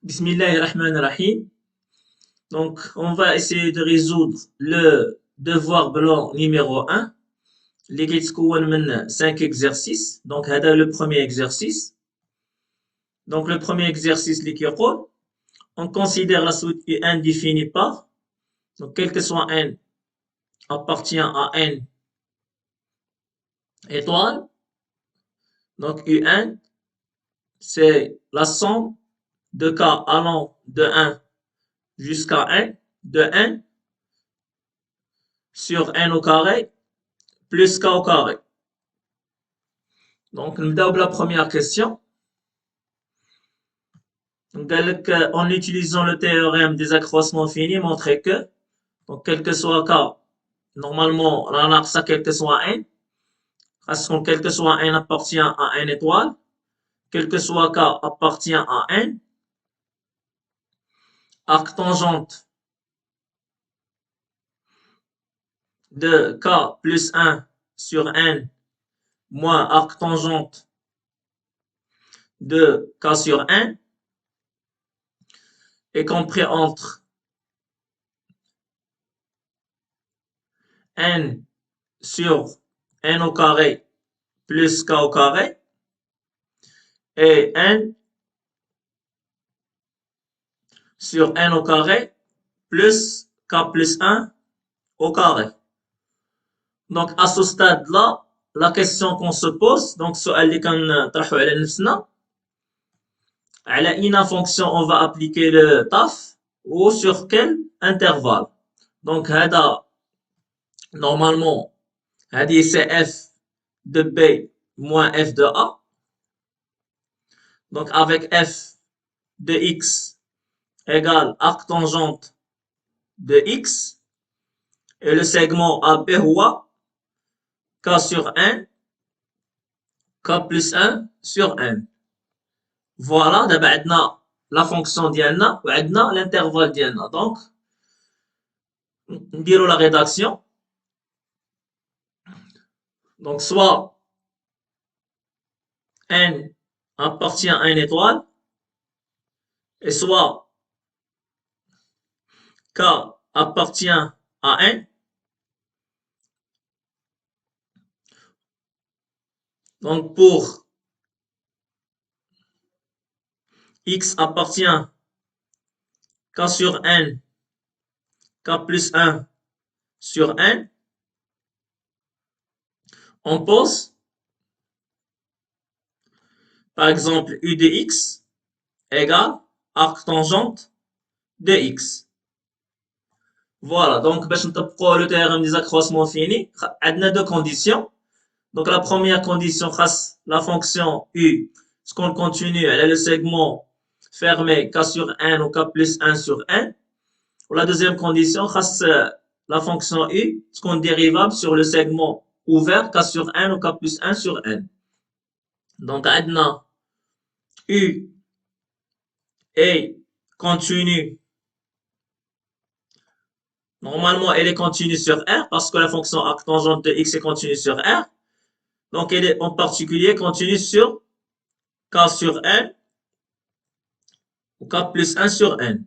Bismillahirrahmanirrahim. Donc, on va essayer de résoudre le devoir blanc numéro 1. اللي كيتكون من 5 exercices. Donc, هذا le premier exercice. Donc, le premier exercice اللي كيقول on considère la suite U1 définie par donc quel que soit n appartient à n étoiles. Donc, U1 c'est la somme de cas allant de 1 jusqu'à n de n sur n au carré plus k au carré. Donc, nous avons la première question. Donc, en utilisant le théorème des accroissements finis, montrer que, donc, quel que soit k, normalement, on a ça quel que soit n, parce que quel que soit n appartient à n étoile, quel que soit k appartient à n, arc tangente de k plus 1 sur n moins arc tangente de k sur n est compris entre n sur n au carré plus k au carré et n sur n au carré plus k plus 1 au carré. Donc, à ce stade-là, la question qu'on se pose, donc, السؤال اللي كنطرحو على نفسنا, على une fonction on va appliquer le taf ou sur quel intervalle. Donc, هذا, normalement, هذه c'est f de b moins f de a. Donc, avec f de x égale arc tangente de x et le segment AB هو k sur n, k plus 1 sur n. Voilà, دابا عندنا la fonction ديالنا وعندنا l'intervalle ديالنا. Donc, نديرو la rédaction. Donc, soit n appartient à une étoile et soit k appartient à n. Donc, pour x appartient k sur n, k plus 1 sur n, on pose, par exemple, u de x égale arc tangente de x. Voilà, donc, باش نطبقوا le théorème des accroissements finis, عندنا deux conditions. Donc, la première condition, la fonction u, ce qu'on continue, elle a le segment fermé k sur n ou k plus 1 sur n. Pour la deuxième condition, la fonction u, ce qu'on dérivable sur le segment ouvert k sur n ou k plus 1 sur n. Donc, عندنا u est continue. Normalement, elle est continue sur R parce que la fonction arc tangente de x est continue sur R. Donc, elle est en particulier continue sur k sur n ou k plus 1 sur n.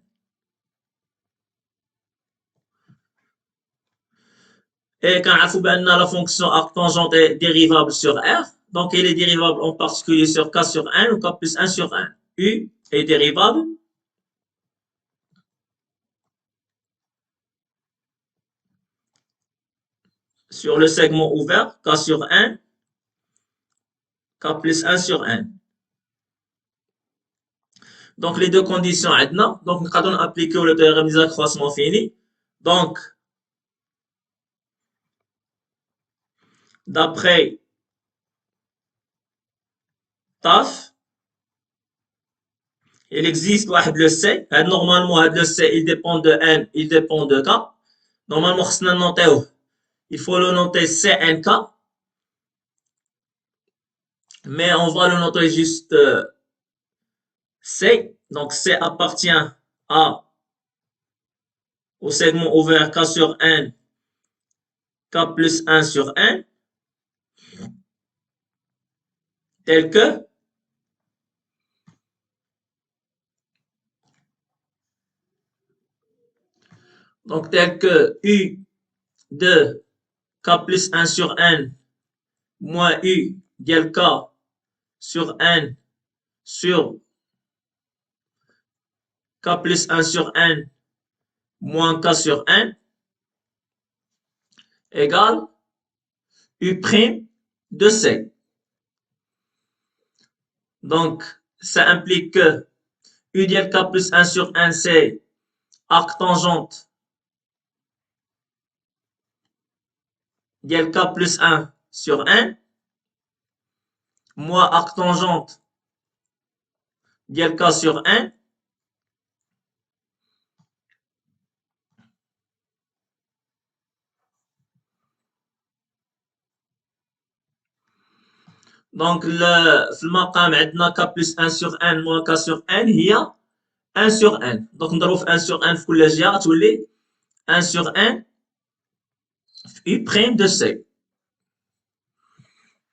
Et quand la fonction arc tangente est dérivable sur R, donc elle est dérivable en particulier sur k sur n ou k plus 1 sur n. U est dérivable sur le segment ouvert k sur n, k plus 1 sur n. Donc, les deux conditions maintenant, donc nous allons appliquer le théorème des accroissements finis. Donc, d'après TAF, il existe le C. Normalement, le C, il dépend de N, il dépend de K. Normalement, il faut le noter CNK. Mais on va le noter juste C. Donc, C appartient au segment ouvert K sur N, K plus 1 sur N, tel que Donc, tel que U de K plus 1 sur N moins U égale K sur N sur K plus 1 sur N moins K sur N égale U' de C. Donc, ça implique que U égale K plus 1 sur N, c'est arc tangente égale K plus 1 sur N, moins arc tangente égale K sur N, donc في المقام عندنا K plus 1 sur N moins K sur N هي 1 sur N. Donc نضربو في 1 sur N في كل جهة تولي 1 sur N في U' de C.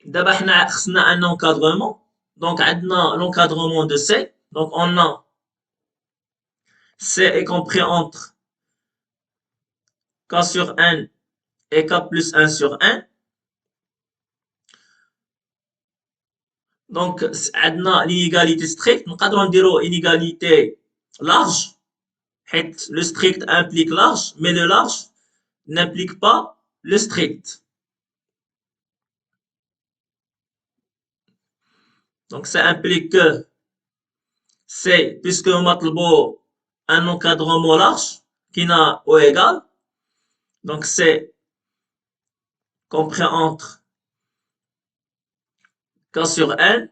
دابا حنا خصنا ان encadrement. Donc عندنا l'encadrement de C. Donc on a C est compris entre K sur N et K plus 1 sur N. Donc عندنا l'inégalité stricte. نقدروا نديروا inégalité large حيت le strict implique large mais le large n'implique pas le strict. Donc ça implique que C, puisque on a un encadrement large qui n'a O égal, donc C compris entre K sur N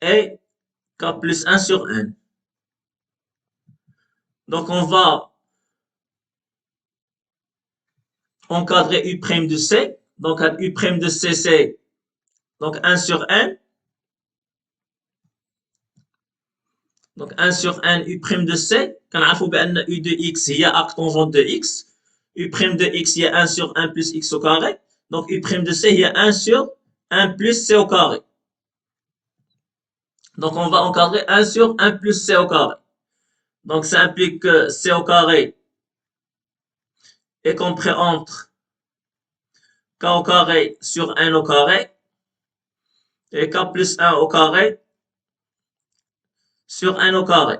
et K plus 1 sur N. Donc on va encadrer U' de C. Donc U' de C, c'est donc 1 sur N. Donc 1 sur N U' de C. كنعرفوا بأن U de X هي arc tangente de X. U' de X هي 1 sur 1 plus X au carré. Donc U' de C هي 1 sur 1 plus C au carré. Donc on va encadrer 1 sur 1 plus C au carré. Donc ça implique que C au carré est compris entre K au carré sur N au carré et K plus 1 au carré sur N au carré.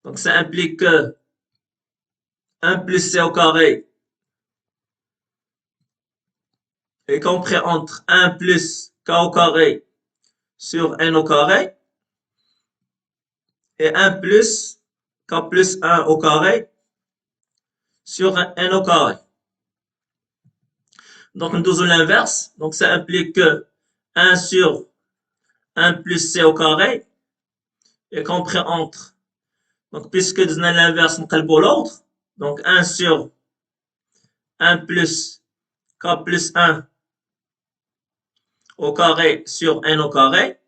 Donc ça implique que 1 plus C au carré est compris entre 1 plus K au carré sur N au carré et 1 plus K plus 1 au carré sur N au carré. Donc nous faisons l'inverse. Donc ça implique que 1 sur 1 plus C au carré est compris entre, donc puisque nous avons l'inverse, nous avons l'ordre, donc 1 sur 1 plus K plus 1 au carré sur N au carré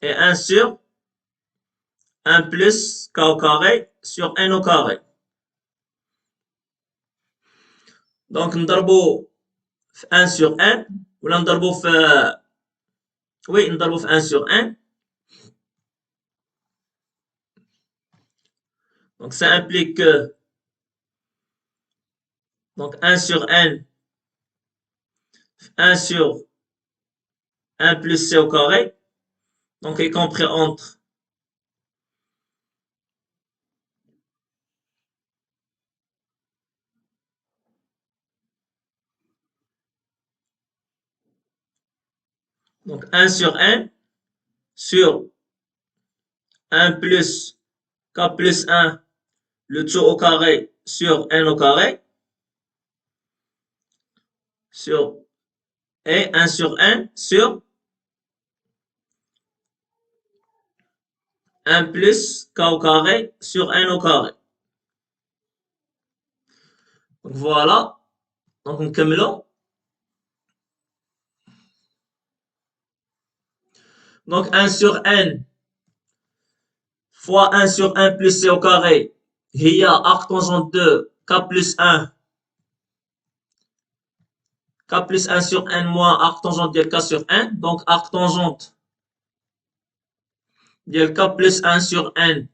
et 1 sur 1 plus K au carré sur N au carré. Donc نضربو في 1 sur N ولا نضربو في نضربو في 1 sur N. Donc ça implique que donc 1 sur N 1 sur 1 plus C au carré, donc est compris entre donc 1 sur N sur 1 plus K plus 1 le tout au carré sur N au carré sur et 1 sur N sur 1 plus K au carré sur N au carré. Donc voilà. Donc نكملو. Donc 1 sur N fois 1 sur 1 plus C au carré هي arc tangente de K plus 1 K plus 1 sur N moins arc tangente de K sur N. Donc arc tangente de K plus 1 sur N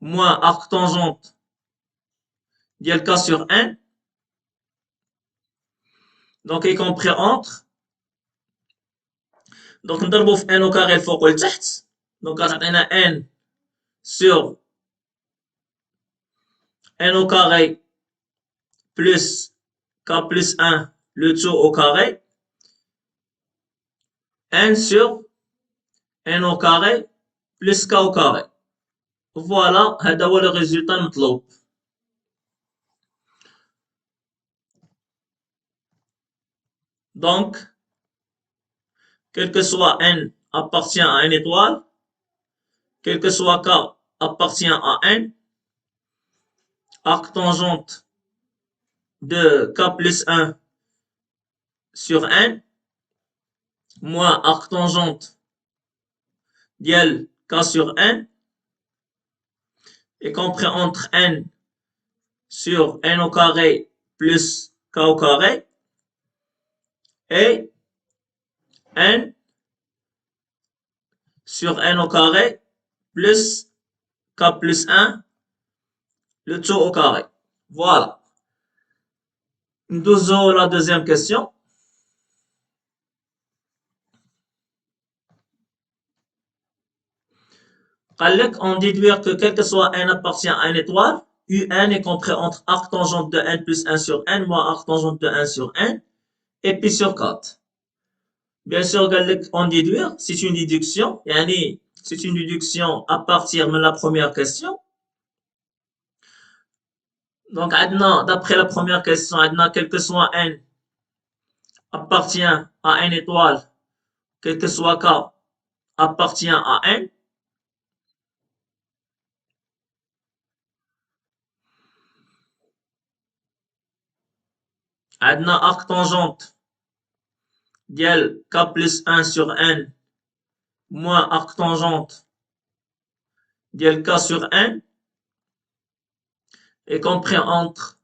moins arc tangente ديال K sur N. Donc, y compris entre. Donc, نضربو في N au carré الفوق والتحت. Donc, غتعطينا N sur N au carré plus K plus 1, le tout au carré. N sur N au carré plus K au carré. Voilà, هذا هو le résultat المطلوب. Donc, quel que soit N appartient à une étoile, quel que soit K appartient à N, arc tangente de K plus 1 sur N, moins arc tangente dial K sur N, est compris entre N sur N au carré plus K au carré, et N sur N au carré plus K plus 1, le tout au carré. Voilà. Nous avons la deuxième question. On déduire que quel que soit n appartient à une étoile, UN est compris entre arc tangente de n plus 1 sur n moins arc tangente de 1 sur n et pi sur 4. Bien sûr, on déduire, c'est une déduction, c'est une déduction à partir de la première question. Donc, d'après la première question, quel que soit n appartient à une étoile, quel que soit k appartient à n. Arc tangente ديال K plus 1 sur N moins arc tangente ديال K sur N est compris entre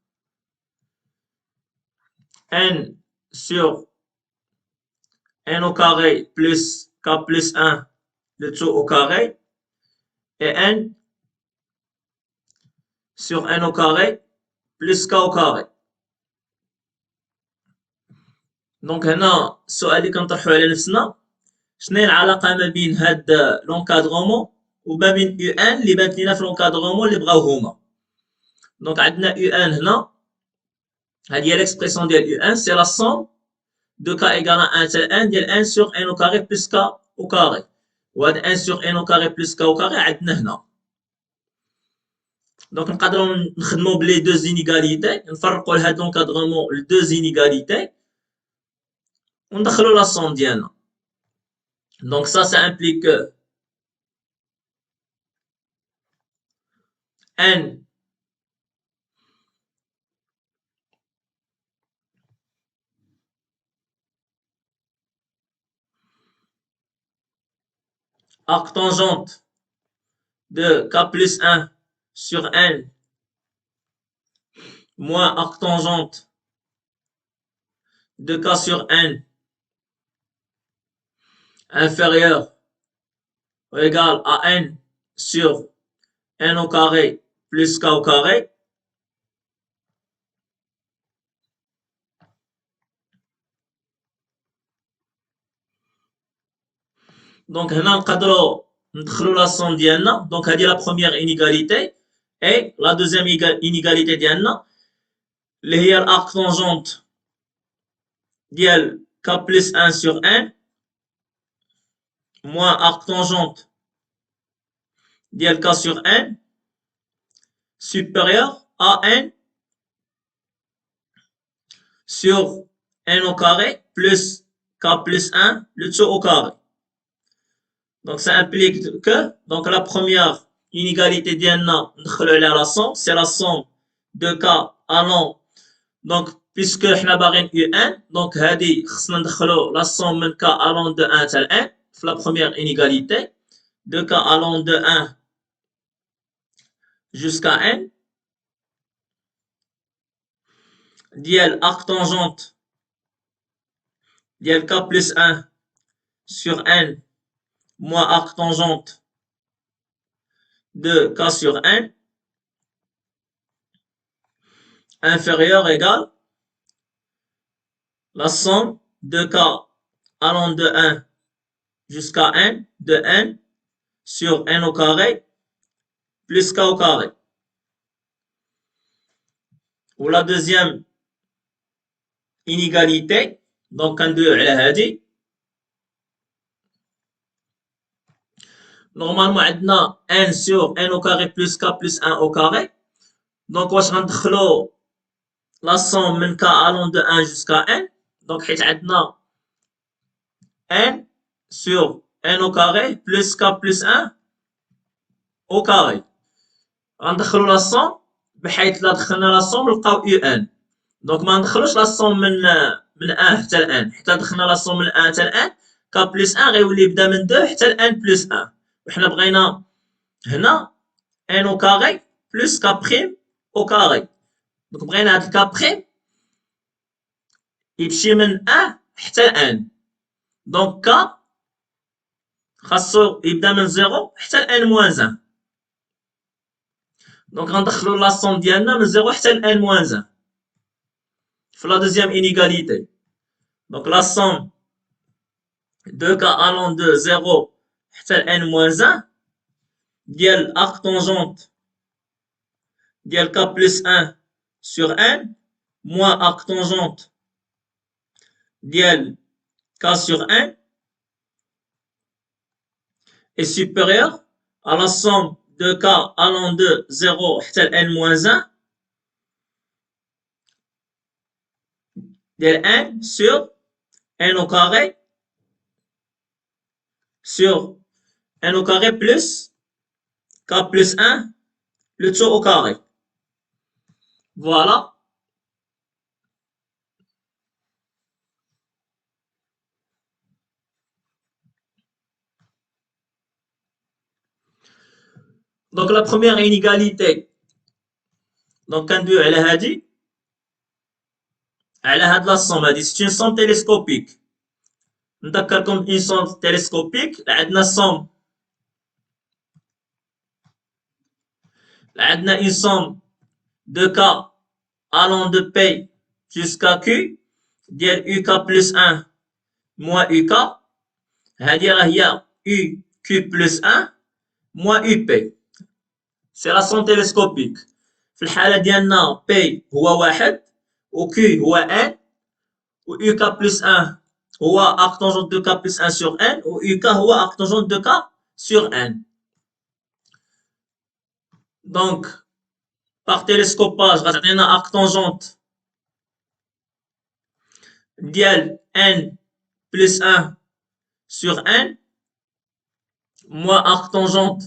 N sur N au carré plus K plus 1 le tout au carré et N sur N au carré plus K au carré. دونك هنا السؤال اللي كنطرحو على نفسنا، شنو هي العلاقه ما بين هاد لونكادغومون وما بين يو ان اللي بانت لينا في لونكادغومون اللي بغاو هما. دونك عندنا يو ان هنا، هادي هي ليكسبرسيون ديال يو ان، سي لا سوم دو k égale à 1 تال 1 ديال 1 sur n au carré plus k au carré. وهاد 1 sur n au carré plus k au carré عندنا هنا. دونك نقدروا نخدموا بلي دو زينيغاليتي، نفرقوا لهاد لونكادغومون لدو زينيغاليتي وندخلوا لا سوم ديالنا. Donc ça implique que n arc tangente de k plus 1 sur n moins arc tangente de k sur n inférieur ou égal à n sur n au carré plus k au carré. Donc هنا نقدروا ندخلوا لا سوم ديالنا. دونك هذه لا بروميير انيغاليتي اي لا دوزيام انيغاليتي ديالنا اللي هي الارك تونجونت ديال k plus 1 sur n moins arc tangente ديال k sur n supérieur à n sur n au carré plus k plus 1 le tout au carré. Donc ça implique que donc la première inégalité ديالنا ندخلوا عليها la somme, c'est la somme de k allant donc puisque حنا باغيين un donc هذه خصنا ندخلوا la somme من k allant de 1 حتى 1 في la première inégalité de k allant de 1 jusqu'à n ديال arc tangente ديال k plus 1 sur n moins arc tangente de k sur n inférieur égale la somme de k allant de 1 jusqu'à n de n sur n au carré plus k au carré. Ou la deuxième inégalité, donc ندويو على هذه. Normalement عندنا n sur n au carré plus k plus 1 au carré. Donc واش غندخلو la somme من k allant de 1 jusqu'à n. Donc حيت عندنا n sur n au carré plus k plus 1 au carré. غندخلو la somme بحيث لا دخلنا la somme نلقاو un. دونك ما ندخلوش لا somme من 1 حتى ل n. حتى دخلنا la somme من 1 حتى ل n k plus 1 غيولي يبدا من 2 حتى ل n plus 1. وحنا بغينا هنا n au carré plus k prime au carré. دونك بغينا هاد k prime يمشي من 1 حتى ل n. دونك k خاصو يبدا من 0 حتى ل n moins 1. دونك غندخلو لا somme ديالنا من 0 حتى ل n moins 1 في la deuxième inégalité. Donc la somme de k allant de 0 حتى ل n moins 1 ديال arc tangente ديال k plus 1 sur n moins arc tangente ديال k sur n est supérieur à la somme de k allant de 0 حتى ل n moins 1 ديال n sur n au carré sur n au carré plus k plus 1 le tout au carré. Voilà. Donc la première inégalité, donc كندويو على هذه على هاد لا somme هذه c'est une somme télescopique. نذكركم une somme télescopique عندنا somme عندنا une somme de k allant de p jusqu'à q ديال uk plus 1 moins uk. هذه راه هي uq plus 1 moins up. C'est la somme télescopique. في الحالة ديالنا p هو واحد و q هو n و uk plus 1 هو arc tangente de k plus 1 sur n و uk هو arc tangente de k sur n. Donc par télescopage غتعطينا arc tangente ديال n plus 1 sur n moins arc tangente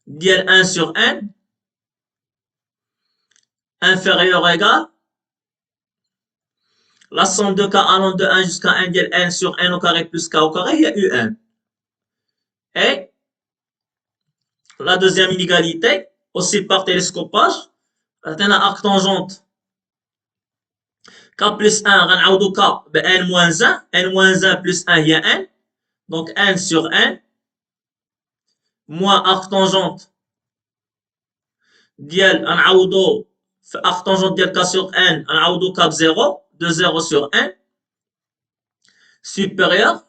ديال 1 sur n inférieur ou égal la somme de k allant de 1 jusqu'à n ديال n sur n au carré plus k au carré هي un. Et la deuxième inégalité aussi par télescopage عطينا arc tangente k plus 1 غنعوضو k ب n moins 1 n moins 1 plus 1 هي n donc n sur n moins arc tangente ديال غنعوضو في arc tangente ديال k sur n غنعوضو k ب 0 de 0 sur n supérieur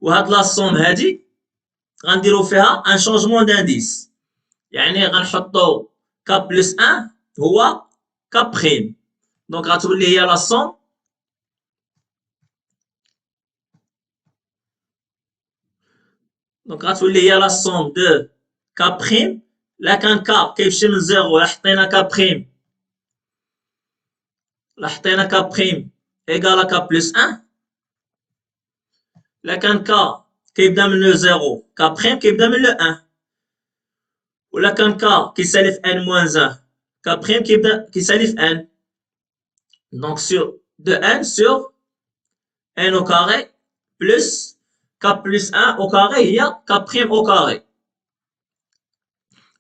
وهاد لا somme هادي غنديرو فيها ان شونجمون d'indice يعني غنحطو k plus 1 هو k prime دونك غتولي هي لا somme دونك غتولي هي لا somme de k prime. لا كان k كيمشي من 0 لا حطينا k prime لا حطينا k prime égal à k plus 1. لا كان k كيبدا من لو 0 k prime كيبدا من لو 1 ولا كان k كيسالي في n moins 1 k prime كيسالي في n. Donc sur de n sur n au carré plus k plus 1 au carré il y a k prime au carré.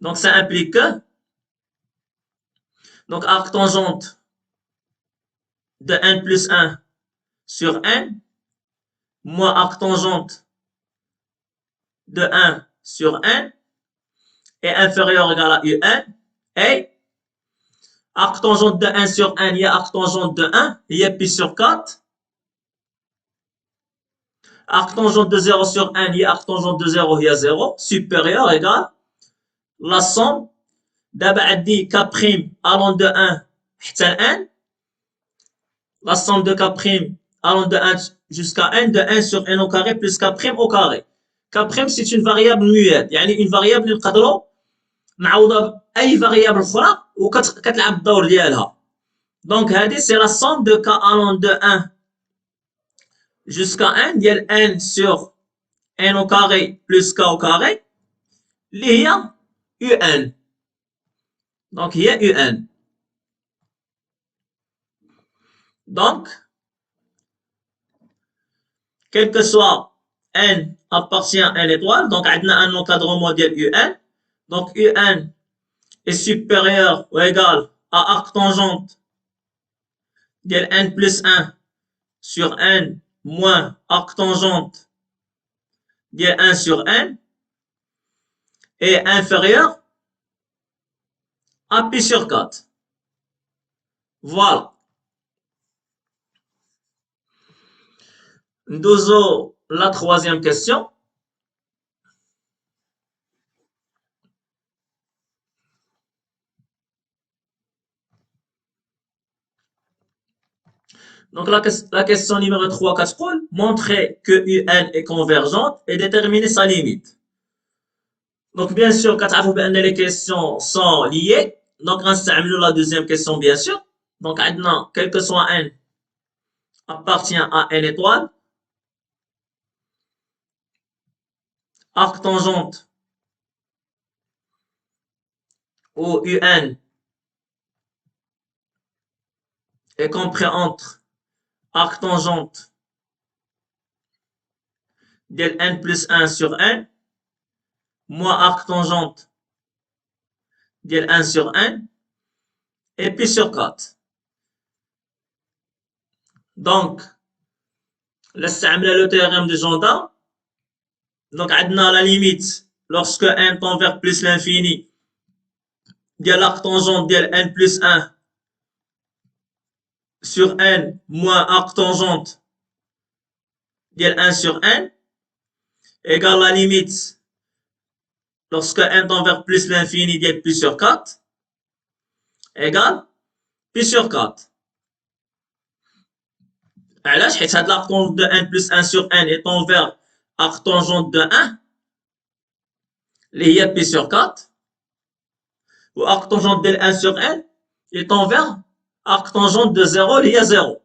Donc ça implique que donc arc tangente de n plus 1 sur n moins arc tangente de 1 sur n est inférieur ou égal à UN, et arctangente de 1 sur 1, il y a arctangente de 1, il y a pi sur 4. Arctangente de 0 sur 1, il y a arctangente de 0, il y a 0, supérieur égal la somme d'abord عندي k' allant de 1 حتى 1, la somme de k' allant de 1 jusqu'à 1 de 1 sur n au carré plus k' au carré. K' c'est une variable muette, يعني une variable اللي نقدروا نعوضها باي variable اخرى وكتلعب الدور ديالها. Donc هذه c'est la somme de k allant de 1 jusqu'à 1 ديال n sur n au carré plus k au carré اللي هي un. Donc il y a un. Donc quel que soit n appartient à n étoile, donc on a un encadrement de un. Donc un est supérieur ou égal à arctangente de n plus 1 sur n moins arctangente de 1 sur n est inférieur à pi sur 4. Voilà. Nous la troisième question. Donc la question numéro 3, montrer que UN est convergente et déterminer sa limite. Donc bien sûr, quand les questions sont liées, donc on s'amène la deuxième question bien sûr. Donc maintenant, quel que soit N appartient à N étoile, arc tangente au UN est compris entre arc tangente de n plus 1 sur n moins arc tangente de 1 sur n et pi sur 4. Donc, le théorème de Jondin. Donc, on a la limite lorsque n tend vers plus l'infini de l'arc tangente de n plus 1 sur n moins arc tangente de 1 sur n égale la limite lorsque n tend vers plus l'infini de pi sur 4 égale pi sur 4. علاش حيت هاد l'arc tangente de n plus 1 sur n est envers arc tangente de 1 اللي هي pi sur 4 و arc tangente de 1 sur n est envers arc tangente de 0 اللي هي 0.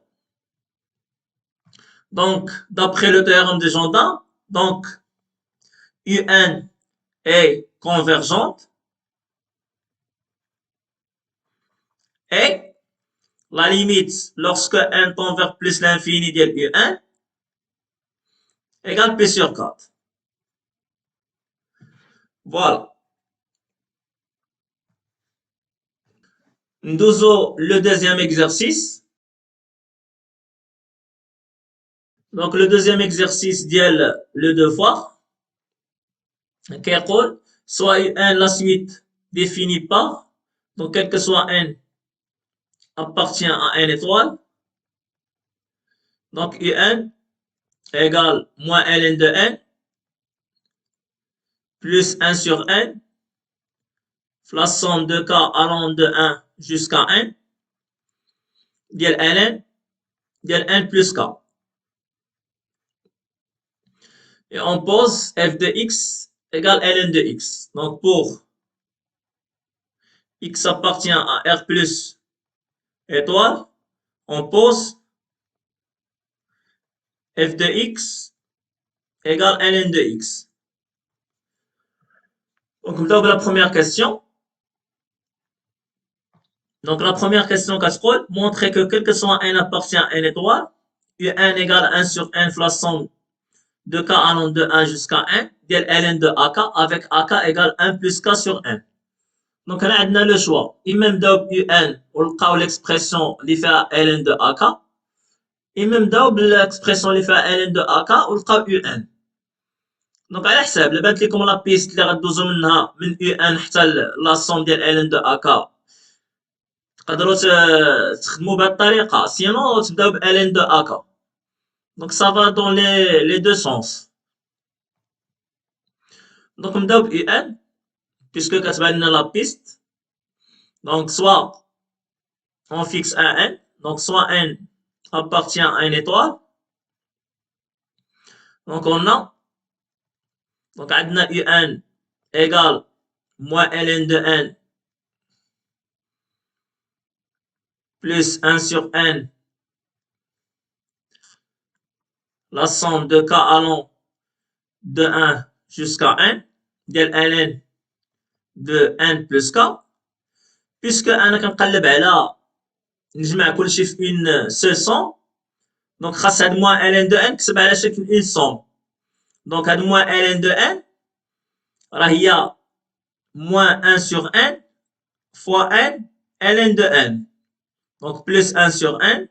Donc d'après le théorème de Jondin, donc UN est convergente et la limite lorsque n tend vers plus l'infini de UN égale pi sur 4. Voilà. Nous avons le deuxième exercice. Donc le deuxième exercice dit le devoir. Soit UN la suite définie par, donc quel que soit n appartient à n étoile. Donc UN égale moins ln de n plus 1 sur n, la somme de k allant de 1 jusqu'à n, dial n plus k. Et on pose f de x égale ln de x. Donc pour x appartient à r plus étoile, on pose f de x égale ln de x. Donc, on va la première question. Donc, la première question, montrer que quel que soit n appartient à n étoile, un égale 1 sur n fois la somme de k allant de 1 jusqu'à 1, ديال ln de ak, avec ak égale 1 plus k sur n. Donc, on a le choix. Et même dans un, on a l'expression qui fait ln de ak. Et même dans l'expression qui fait ln de ak, on a un. دونك على حساب بانت لكم لا بيست اللي غدوزو منها من يو ان حتى لا سوم ديال ال ان دو اكا تقدروا تخدموا بهذه الطريقه سينو تبداو ب ال ان دو اكا دونك سافا دون لي دو سونس دونك نبداو ب يو ان puisque كتبان لنا لا بيست دونك سوا on fixe un n donc soit n appartient à une étoile donc on a donc عندنا un égale moins ln de n plus 1 sur n la somme de k allant de 1 jusqu'à n ديال ln de n plus k puisque انا كنقلب على نجمع كلشي في une seule somme donc خاص هاد moins ln de n نكتب على شكل une somme donc هاد moins ln de n راه هي moins 1 sur n fois n ln de n donc plus 1 sur n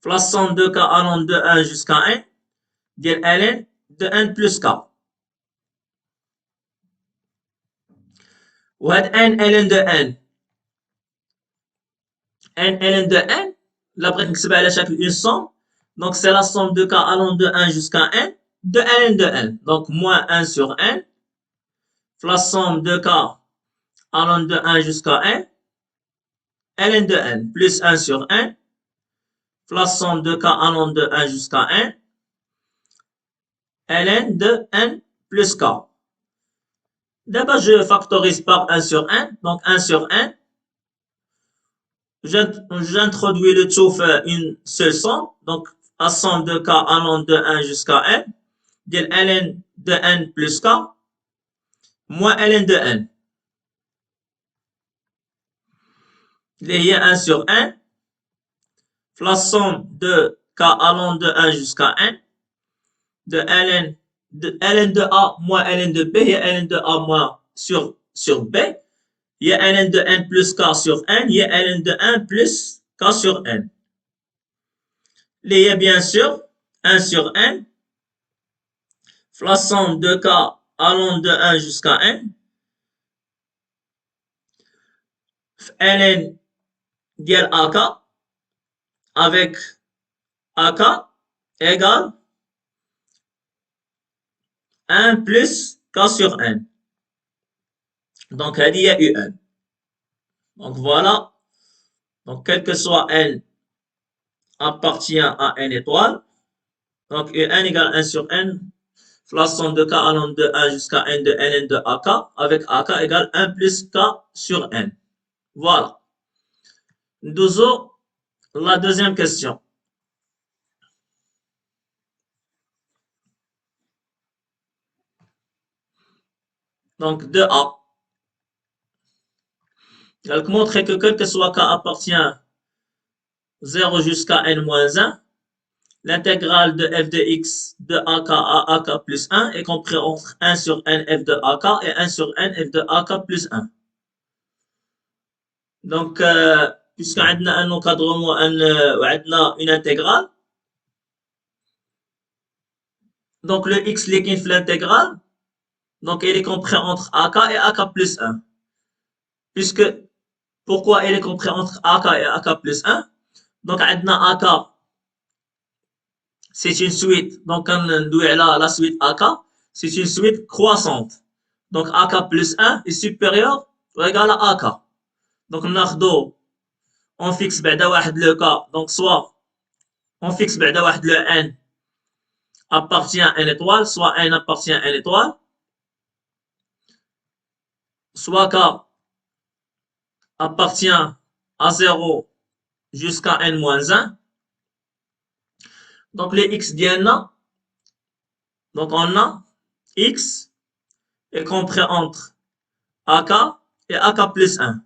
la somme de k allant de 1 jusqu'à n ديال ln de n plus k وهاد n ln de n n ln de n là بغيت نكتب على شكل une somme donc c'est la somme de k allant de 1 jusqu'à n de ln de n donc moins 1 sur n la somme de k allant de 1 jusqu'à n ln de n plus 1 sur n la somme de k allant de 1 jusqu'à n ln de n plus k. D'abord, je factorise par 1 sur n, donc 1 sur n. J'introduis le tout fait une seule somme, donc la somme de k allant de 1 jusqu'à n, de ln de n plus k, moins ln de n. Il y a 1 sur n, la somme de k allant de 1 jusqu'à n, de ln de a moins ln de b, il y a ln de a moins sur b, il y a ln de n plus k sur n, il y a ln de 1 plus k sur n. Il y a bien sûr 1 sur n, la somme de k allant de 1 jusqu'à n, ln dial ak avec ak égale 1 plus k sur n. Donc, il y a un. Donc, voilà. Donc, quel que soit n appartient à n étoile. Donc, un égale 1 sur n. La somme de k allant de 1 jusqu'à n de ln de ak avec ak égale 1 plus k sur n. Voilà. Nous la deuxième question. Donc, 2a. Elle montre que quel que soit k appartient 0 jusqu'à n moins 1, l'intégrale de f de x de ak à ak plus 1 est compris entre 1 sur n f de ak et 1 sur n f de ak plus 1. Donc, puisqu'on a un encadrement ou une intégrale, donc le x liquide l'intégrale, donc il est compris entre ak et ak plus 1. Puisque, pourquoi il est compris entre ak et ak plus 1? Donc, on a ak, c'est une suite, donc on doit la suite ak, c'est une suite croissante. Donc, ak plus 1 est supérieur ou égal à ak. Donc, on fixe le k, donc soit on fixe le n appartient à une étoile, soit n appartient à une étoile, soit k appartient à 0 jusqu'à n moins 1. Donc, les x d'N, donc on a x est compris entre ak et ak plus 1.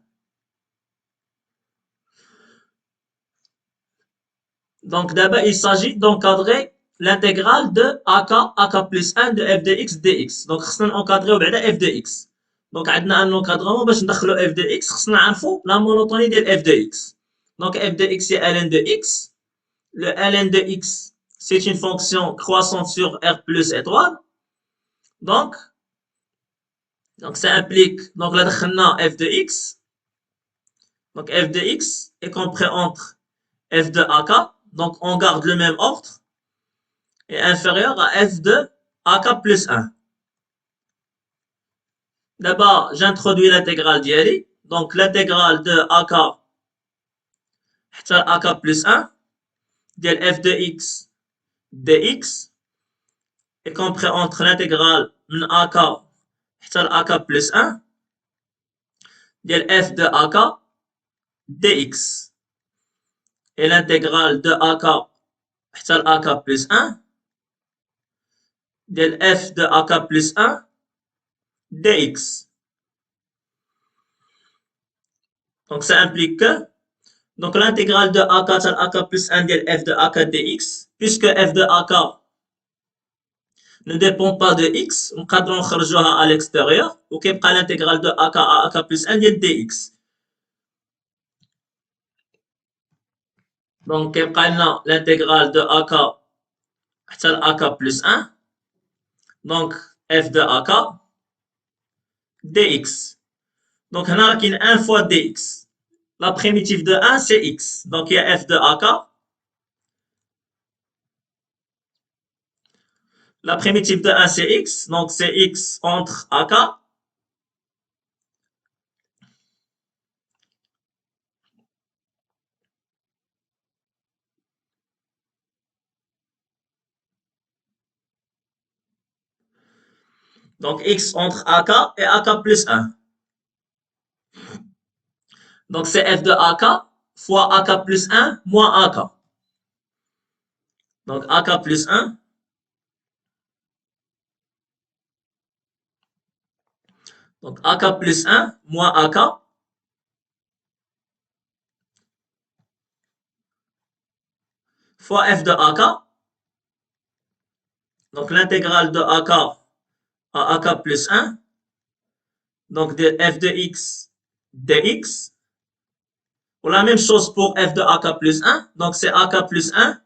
Donc, d'abord, il s'agit d'encadrer l'intégrale de ak plus 1 de f de x dx. Donc, on va encadrer f de x. Donc, on a un encadrement pour ندخلو f de x, on va نعرفو la monotonie de f de x. Donc, f de x c'est ln de x. Le ln de x, c'est une fonction croissante sur r plus étoile. Donc, ça implique, donc là, f de x. Donc, f de x est compris entre f de ak. Donc, on garde le même ordre. Et inférieur à f de ak plus 1. D'abord, j'introduis l'intégrale d'Yali. Donc, l'intégrale de ak حتى ak plus 1 ديال f de x dx est compris entre l'intégrale من ak حتى ak plus 1 ديال f de ak dx et l'intégrale de ak حتى ak plus 1 ديال f de ak plus 1 dx. Donc ça implique que donc l'intégrale de ak حتى ak plus 1 ديال f de ak dx, puisque f de ak ne dépend pas de x, نقدروا نخرجوها à l'extérieur وكيبقى l'intégrale de ak à ak plus 1 ديال dx. Donc كيبقى لنا l'intégrale de ak حتى ak plus 1, donc f de ak dx. Donc هنا راه كاين 1 fois dx. La primitive de 1 c'est x. Donc il y a f de ak. La primitive de 1 c'est x, donc c'est x entre ak. Donc x entre ak et ak plus 1. Donc c'est f de ak fois ak plus 1 moins ak. Donc ak plus 1 donc ak plus 1 moins ak fois f de ak. Donc l'intégrale de ak à ak plus 1, donc de f de x dx. Ou la même chose pour f de ak plus 1, donc c'est ak plus 1.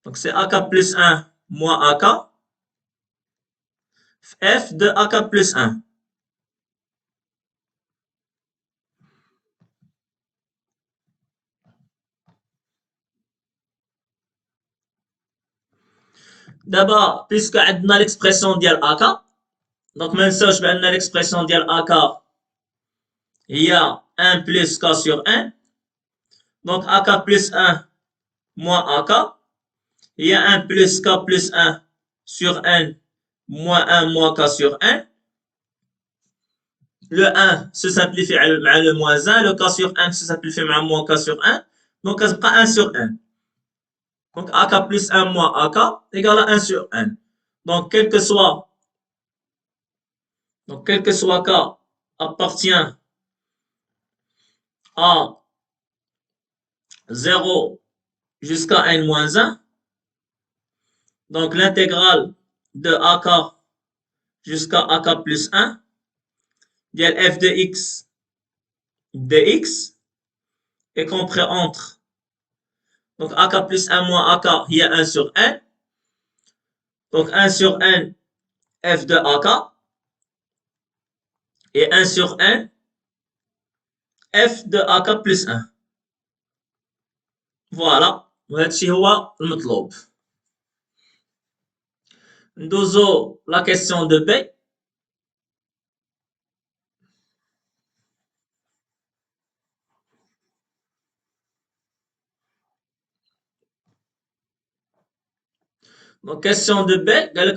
Donc c'est ak plus 1 moins ak f de ak plus 1. D'abord, puisque عندنا l'expression ديال ak, donc ما ننساوش بان l'expression ديال ak هي 1 plus k sur 1. Donc ak plus 1 moins ak, il y a 1 plus k plus 1 sur 1 moins 1 moins k sur 1. Le 1 se simplifie avec le moins 1, le k sur 1 se simplifie avec moins k sur 1. Donc, ça sera 1 sur 1. Donc, ak plus 1 moins ak égale à 1 sur 1. Donc, quel que soit k appartient à 0 jusqu'à n moins 1. Donc, l'intégrale de ak jusqu'à ak plus 1 ديال f de x dx est compris entre donc ak plus 1 moins ak, il y a 1 sur n. Donc 1 sur n f de ak et 1 sur n f de ak plus 1. Voilà, وهادشي هو المطلوب. ندوزو la question de B. Donc, question de B,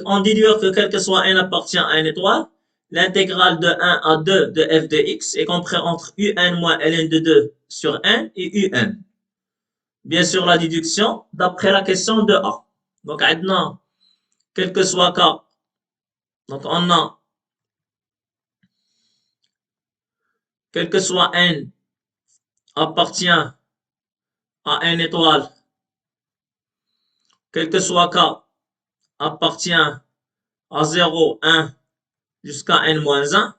on déduit que quel que soit n appartient à une étoile, l'intégrale de 1 à 2 de f de x est compris entre un moins ln de 2 sur n et un. Bien sûr, la déduction d'après la question de A. Donc, maintenant, quel que soit k, donc on a quel que soit n appartient à une étoile, quel que soit k appartient à 0, 1 jusqu'à n moins 1,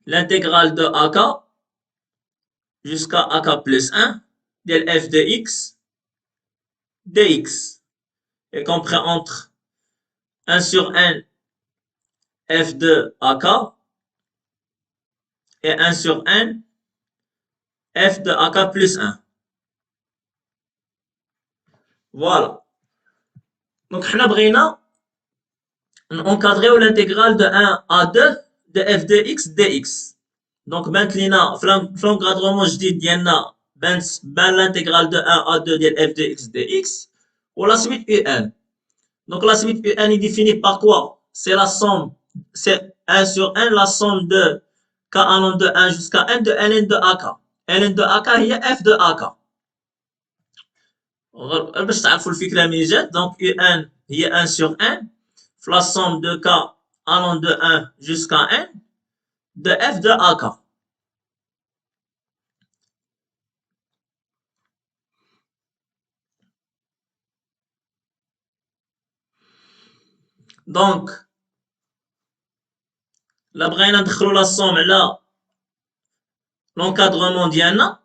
l'intégrale de ak jusqu'à ak plus 1 de f de x dx. est compris entre 1 sur n f de AK et 1 sur n f de AK plus 1. Voilà. Donc, on a besoin d'encadrer l'intégrale de 1 à 2 de f de x dx. Donc, maintenant, l'encadrement جديد ديالنا بان l'intégrale de 1 à 2 de f de x dx ou la suite un. Donc, la suite un est définie par quoi? C'est la somme, c'est 1 sur 1, la somme de k allant de 1 jusqu'à n de ln de ak. ln de ak هي f de ak. باش تعرفوا الفكره من جات donc un هي 1 sur 1 la somme de k allant de 1 jusqu'à n de f de ak. Donc là بغينا ندخلوا la somme على l'encadrement ديالنا.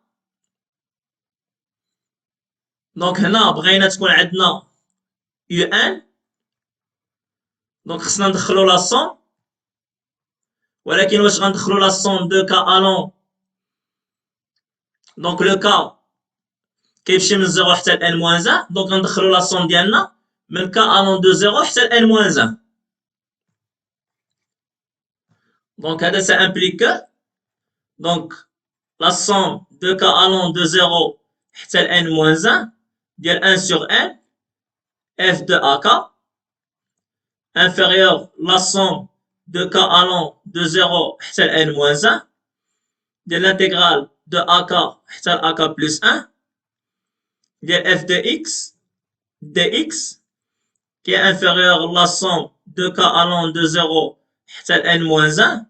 Donc هنا بغينا تكون عندنا un. Donc خصنا ندخلوا la somme. ولكن واش غندخلوا la somme de k allant donc le k كيمشي من 0 حتى n moins 1. Donc غندخلوا la somme ديالنا من k allant de 0 حتى n moins 1. Donc هذا ça implique que donc la somme de k allant de 0 حتى n moins 1 ديال 1 sur n f de ak inférieur la somme de k allant de 0 حتى n moins 1 ديال l'intégrale de ak حتى ak plus 1 ديال f de x dx qui est inférieur la somme de k allant de 0 حتى n moins 1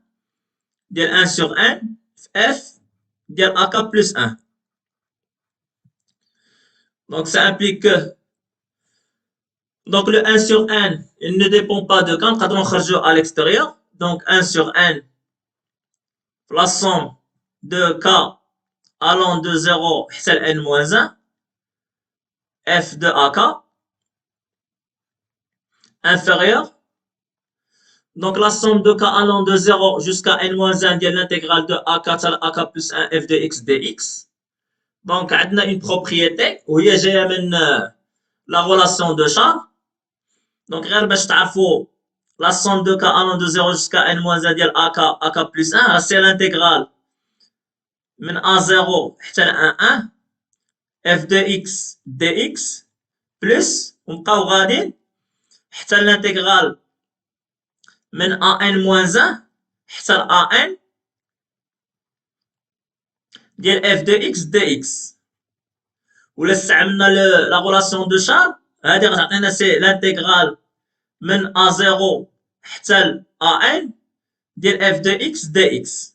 ديال 1 sur n f ديال ak plus 1. Donc ça implique que donc le 1 sur n il ne dépend pas de k, نقدروا نخرجوا à l'extérieur. Donc 1 sur n la somme de k allant de 0 حتى n moins 1 f de ak inférieur donc la somme de k allant de 0 jusqu'à n moins 1 ديال l'intégrale de ak حتى ak plus 1 f de x dx. Donc عندنا une propriété وهي جايه من la relation de Charles. Donc غير باش تعرفوا la somme de k allant de 0 jusqu'à n moins 1 ديال ak plus 1 c'est l'intégrale من a0 حتى ل 1 f de x dx plus ونبقاو غاديين حتى l'intégrale من an moins 1 حتى ل an ديال f de x dx. ولا استعملنا لا relation de Charles هذه غتعطينا سي l'intégrale من a0 حتى ل an ديال f de x dx.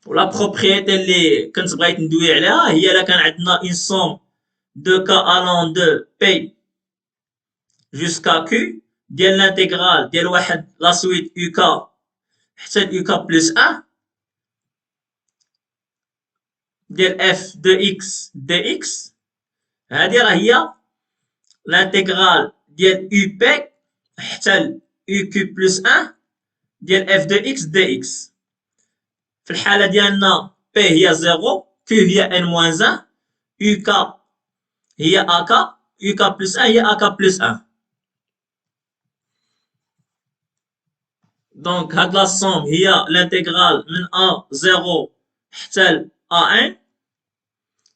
ولا بروبريتي اللي كنت بغيت ندوي عليها هي الا كان عندنا une somme de k allant de p jusqu'à q ديال l'intégrale ديال واحد la suite uk حتى uk plus 1 ديال f de x dx. هذه راه هي l'intégrale ديال up حتى uq plus 1 ديال f de x dx. في الحالة ديالنا p هي 0 q هي n moins 1 uk هي ak uk plus 1 هي ak plus 1. Donc هاد la somme هي l'intégrale من a0 حتى ل an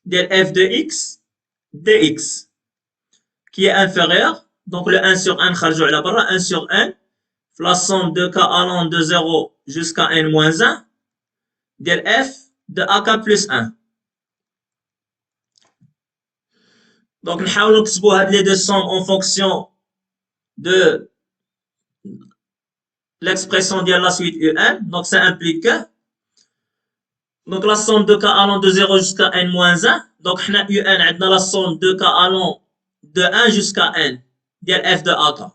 ديال f de x dx qui est inférieur donc le 1 sur 1 نخرجوا على برا 1 sur n la somme de k allant de 0 jusqu'à n moins 1 ديال f de ak plus 1. Donc نحاولوا نكتبوا هاد لي دو sommes en fonction de l'expression ديال la suite un. Donc ça implique que donc la somme de k allant de 0 jusqu'à n moins 1. Donc حنا un عندنا la somme de k allant de 1 jusqu'à n ديال f de ak.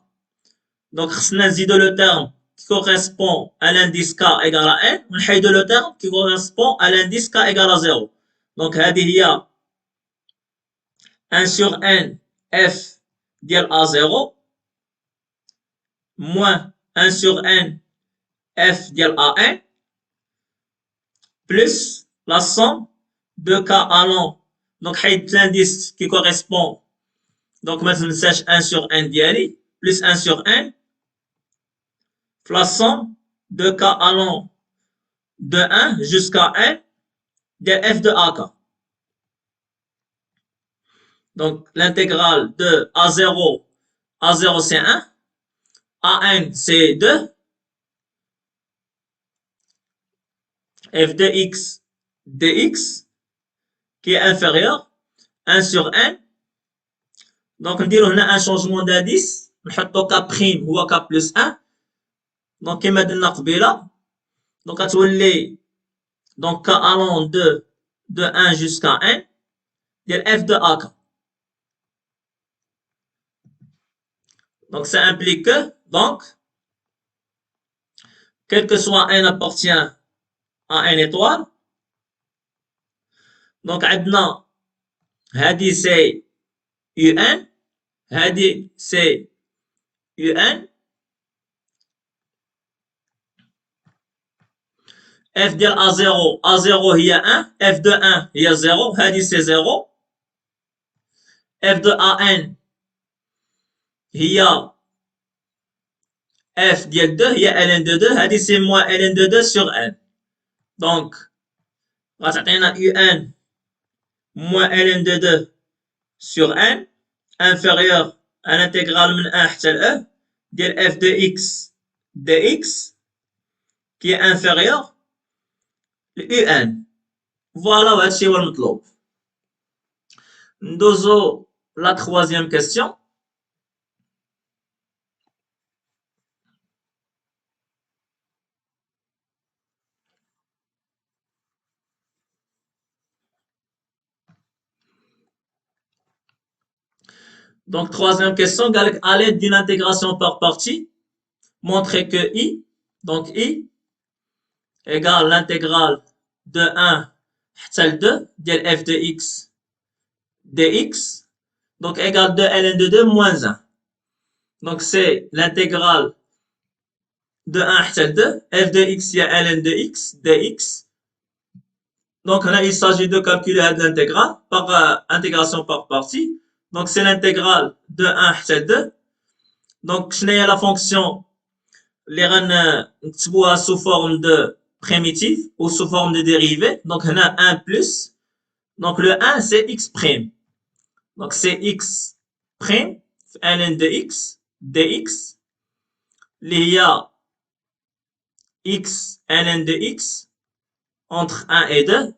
Donc خصنا نزيدو le terme qui correspond à l'indice k égale à n ونحيدو le terme qui correspond à l'indice k égale à 0. Donc هذه هي 1 sur n f ديال A0 moins 1 sur n f ديال A1 plus la somme de k allant donc حيد l'indice qui correspond donc ما تنساش 1 sur n ديالي plus 1 sur n la somme de k allant de 1 jusqu'à n de f de AK. Donc l'intégrale de A0, A0 c'est 1, A1 c'est 2, f de x dx qui est inférieur 1 sur n. Donc نديرو هنا un changement d'indice نحطو k prime هو k plus 1 donc كما درنا قبيله donc غتولي donc k allant de 1 jusqu'à n ديال f de AK. Donc ça implique que donc quel que soit n appartient à n étoile donc عندنا هذه c'est un هذه c'est un f ديال A0 A0 هي 1 f de 1 هي 0 هذه c'est 0 f de AN هي f ديال 2 هي ln de 2 هذه c'est moins ln de 2 sur n donc غتعطينا un moins ln de 2 sur n inférieur à l'intégrale من 1 حتى ل e ديال f de x dx qui est inférieur un. Voilà وهادشي هو المطلوب. ندوزو la troisième question. Donc troisième question, à l'aide d'une intégration par partie, montrer que i, donc i égale l'intégrale de 1 حتى ل 2 ديال f de x dx donc égale 2 ln de 2 moins 1. Donc c'est l'intégrale de 1 حتى ل 2 f de x هي ln de x dx. Donc là il s'agit de calculer l'intégrale par intégration par partie. Donc c'est l'intégrale de 1 حتى ل 2. Donc شنو هي la fonction اللي غنكتبوها sous forme de primitive ou sous forme de dérivée. Donc on a 1 plus. Donc le 1 c'est x prime. Donc c'est x prime ln de x dx اللي هي x ln de x entre 1 et 2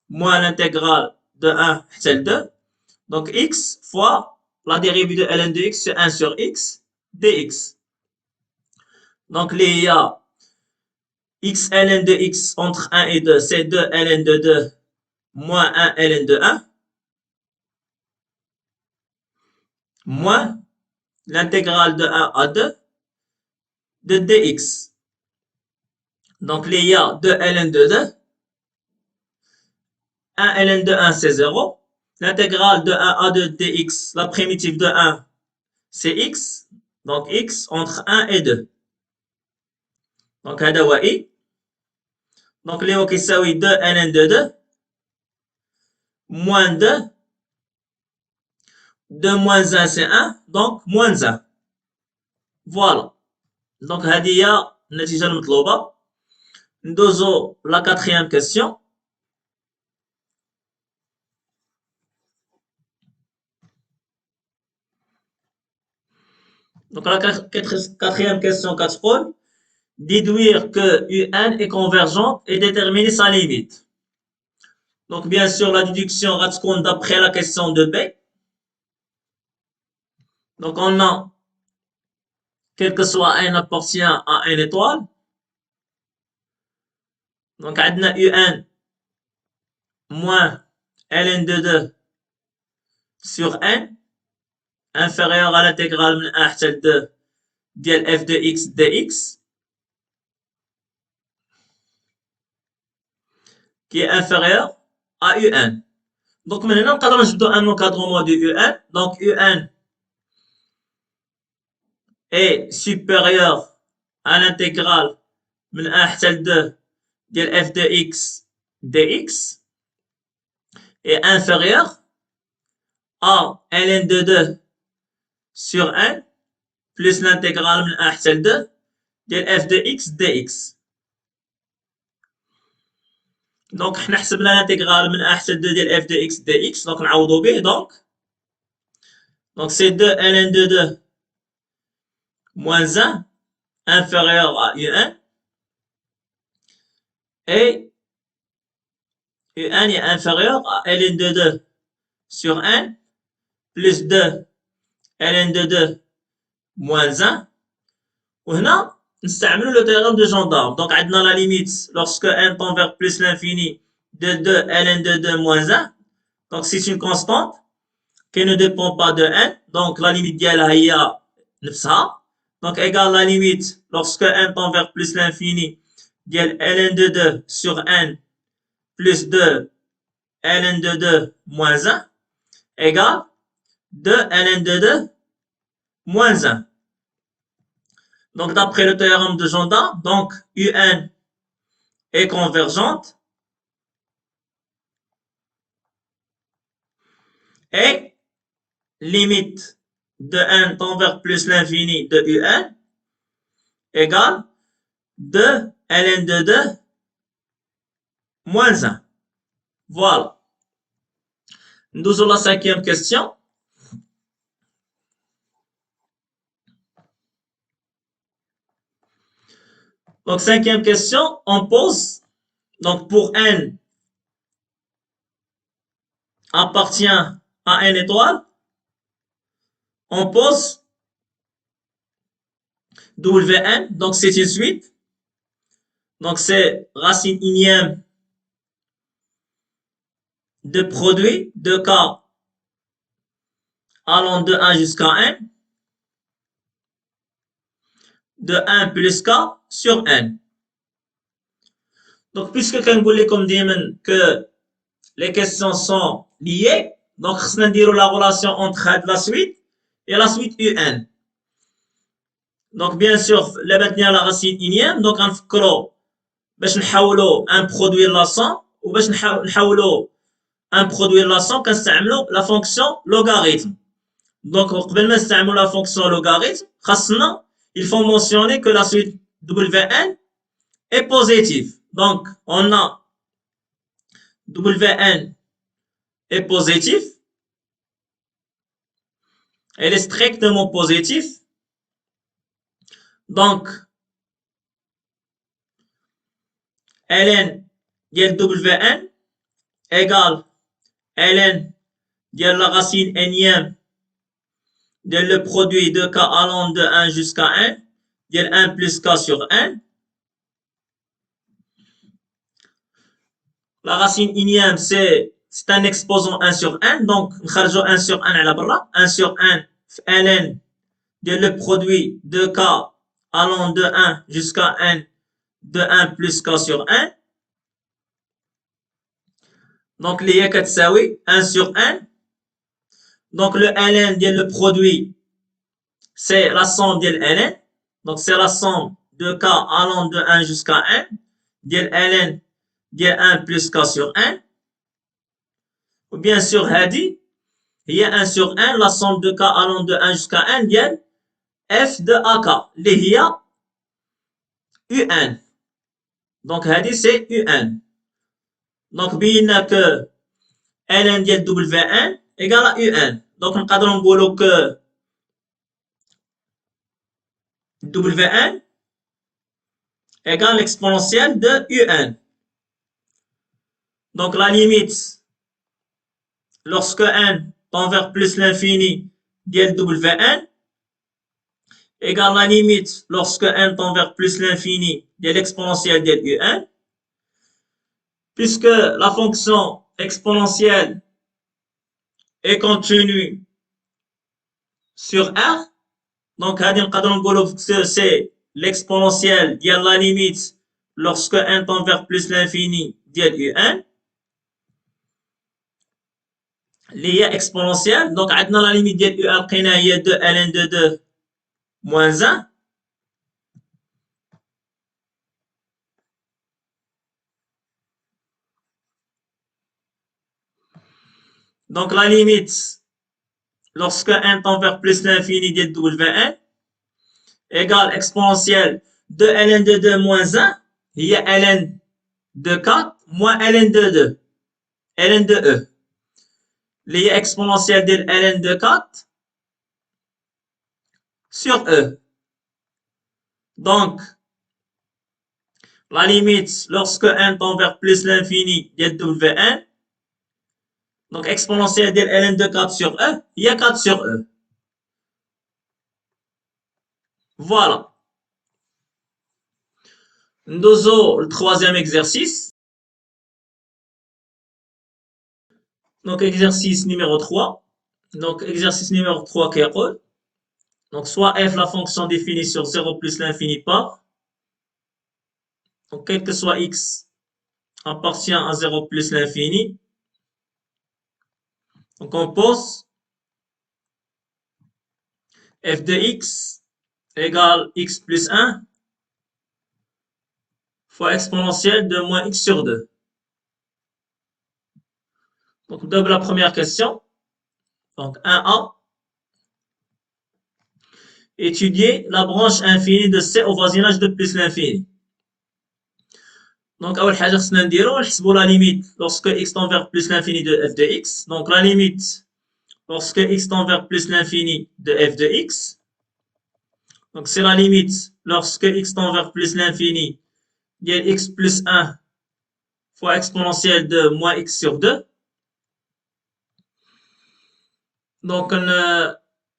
moins l'intégrale de 1 حتى ل 2. Donc x fois la dérivée de ln de x c'est 1 sur x dx. Donc il y a x ln de x entre 1 et 2 c'est 2 ln de 2 moins 1 ln de 1 moins l'intégrale de 1 à 2 de dx. Donc il y a 2 ln de 2 1 ln de 1 c'est 0. L'intégrale de 1 à 2 dx, la primitive de 1 c'est x. Donc x entre 1 et 2. Donc هذا هو i. Donc اللي هو كيساوي 2 ln de 2 moins 2. 2 moins 1 c'est 1. Donc moins 1. Voilà. Donc هذه هي النتيجة المطلوبة. ندوزو la quatrième question. Donc la quatrième question كتقول déduire que UN est convergente et déterminer sa limite. Donc bien sûr la déduction غتكون d'après la question de B. Donc on a quel que soit n appartient à une étoile. Donc عندنا UN moins ln de 2 sur n inférieur à l'intégrale من 1 حتى ل 2 ديال f de x dx qui est inférieur à un. Donc maintenant, on va un encadrement de UN. Donc UN est supérieur à l'intégrale من 1 حتى ل 2 ديال f de x dx est inférieur à ln de 2 sur 1 plus l'intégrale من 1 حتى ل 2 ديال f de x dx. Donc حنا حسبنا l'intégrale من 1 حتى ل 2 ديال f de x dx. Donc نعوضو به. Donc c'est 2 ln de 2 moins 1 inférieur à un et un est inférieur à ln de 2 sur 1 plus 2 ln de 2 moins 1. وهنا نستعملوا le théorème de gendarme. Donc عندنا la limite lorsque n tend vers plus l'infini de 2 ln de 2 moins 1. Donc c'est une constante qui ne dépend pas de n. Donc la limite ديالها هي نفسها. Donc égale la limite lorsque n tend vers plus l'infini ديال ln de 2 sur n plus 2 ln de 2 moins 1 égale 2 ln de 2 moins 1. Donc d'après le théorème de Jondin, donc UN est convergente et limite de n tend vers plus l'infini de UN égale 2 ln de 2 moins 1. Voilà. Nous avons la cinquième question. Donc, cinquième question, on pose, donc pour n appartient à n étoile, on pose Wn, donc c'est une suite. Donc, c'est racine unième de produit de k allant de 1 jusqu'à n, de 1 plus k sur n. Donc, puisque كنقول لكم دائما que les questions sont liées, donc خصنا نديرو la relation entre la suite et la suite un. Donc, bien sûr, là maintenant la racine unième, donc غنفكرو باش نحولو un produit lassant ou باش نحولو un produit lassant كنستعملو la fonction logarithme. Donc, قبل ما نستعملو la fonction logarithme, خاصنا il faut mentionner que la suite Wn est positive. Donc, on a Wn est positif. Elle est strictement positive. Donc, ln ديال Wn égale ln ديال la racine énième de le produit de k allant de 1 jusqu'à 1 ديال 1 plus k sur 1. La racine unième, c'est un exposant 1 sur 1. Donc, نخرجو 1 sur 1 على برا. 1 sur 1 ln de le produit de k allant de 1 jusqu'à 1 de 1 plus k sur 1. Donc, اللي هي كتساوي 1 sur 1. Donc, le ln ديال le produit, c'est la somme ديال ln. Donc, c'est la somme de k allant de 1 jusqu'à 1 ديال ln ديال 1 plus k sur 1. Ou bien sûr, هذه هي 1 sur 1 la somme de k allant de 1 jusqu'à 1 ديال f de ak اللي هي un. Donc, هذه c'est un. Donc, بينا que ln ديال W1 égale à un. Donc, نقدروا نقولوا que W1 égale l'exponentielle de un. Donc, la limite, lorsque n tend vers plus l'infini ديال W1 égale la limite lorsque n tend vers plus l'infini de l'exponentielle de un, puisque la fonction exponentielle est contenue sur R. Donc, c'est l'exponentielle de la limite lorsque n tend vers plus l'infini de un. اللي هي exponentielle. Donc عندنا la limite ديال u لقيناها هي 2 ln de 2 moins 1. Donc la limite lorsque n tend vers plus l'infini ديال wn égale exponentielle de ln de 2 moins 1 هي ln de 4 moins ln de 2 ln de e اللي هي exponentielle ديال ln de 4 sur e. Donc la limite lorsque n tend vers plus l'infini ديال wn, donc exponentielle ديال ln de 4 sur e هي 4 sur e. Voilà. ندوزو le troisième exercice. Donc exercice numéro 3. Donc exercice numéro 3 qui est donc soit f la fonction définie sur 0 plus l'infini par, donc quel que soit x appartient à 0 plus l'infini. Donc on pose f de x égale x plus 1 fois exponentielle de moins x sur 2. Donc double la première question. Donc 1a. Étudier la branche infinie de c au voisinage de plus l'infini. Donc أول حاجة خصنا نديرو نحسبو la limite lorsque x tend vers plus l'infini de f de x. Donc la limite lorsque x tend vers plus l'infini de f de x. Donc c'est la limite lorsque x tend vers plus l'infini de x plus 1 fois exponentielle de moins x sur 2. Donc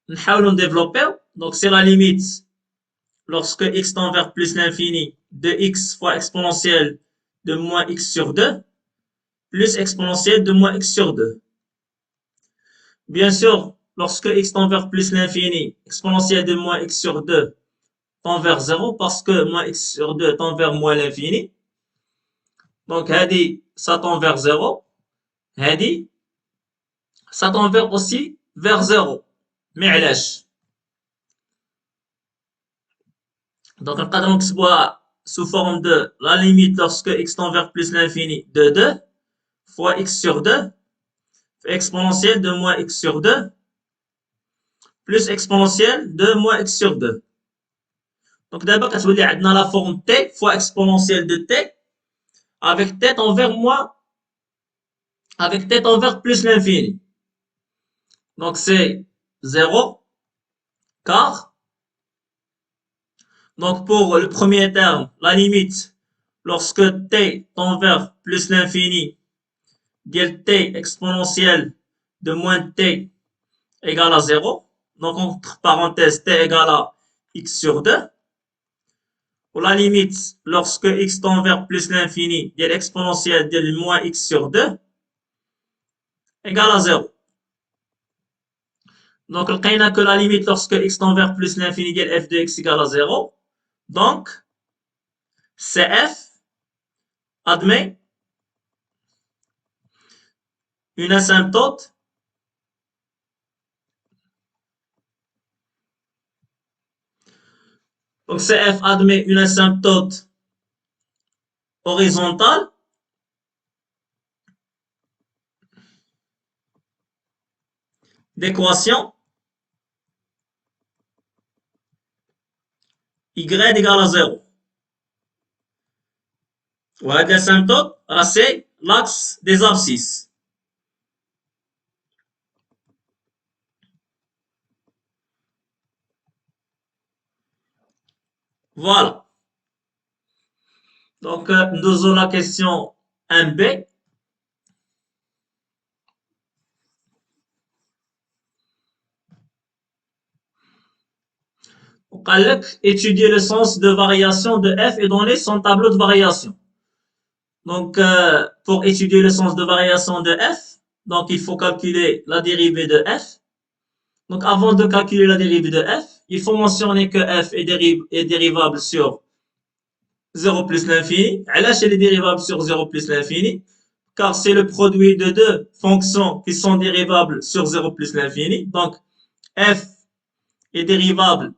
نحاولو نديفلوبيو. Donc c'est la limite lorsque x tend vers plus l'infini de x fois exponentielle de moins x sur 2 plus exponentielle de moins x sur 2. Bien sûr, lorsque x tend vers plus l'infini, exponentielle de moins x sur 2 tend vers 0 parce que moins x sur 2 tend vers moins l'infini. Donc, هذه ça tend vers 0. هذه ça tend vers aussi vers 0. Mais علاش؟ Donc, نقدروا نكتبوها sous forme de la limite lorsque x tend vers plus l'infini de 2 fois x sur 2 exponentielle de moins x sur 2 plus exponentielle de moins x sur 2. Donc d'abord, كتولي عندنا la forme t fois exponentielle de t avec t envers moins, avec t envers plus l'infini. Donc c'est 0 car, donc pour le premier terme, la limite lorsque t tend vers plus l'infini ديال t exponentielle de moins t égale à 0. Donc entre parenthèses t égale à x sur 2. Pour la limite lorsque x tend vers plus l'infini de l'exponentielle de moins x sur 2 égale à 0. Donc, لقينا que la limite lorsque x tend vers plus l'infini de f de x égale à 0. Donc, cf admet une asymptote donc cf admet une asymptote horizontale d'équation y égale à 0. وهذه l'asymptote c'est l'axe des abscisses. Voilà. Donc, nous avons la question 1b. Étudier le sens de variation de f et donner son tableau de variation. Donc, pour étudier le sens de variation de f, donc il faut calculer la dérivée de f. Donc, avant de calculer la dérivée de f, il faut mentionner que f est dérivable sur 0 plus l'infini. علاش elle est dérivable sur 0 plus l'infini? car c'est le produit de deux fonctions qui sont dérivables sur 0 plus l'infini. Donc, f est dérivable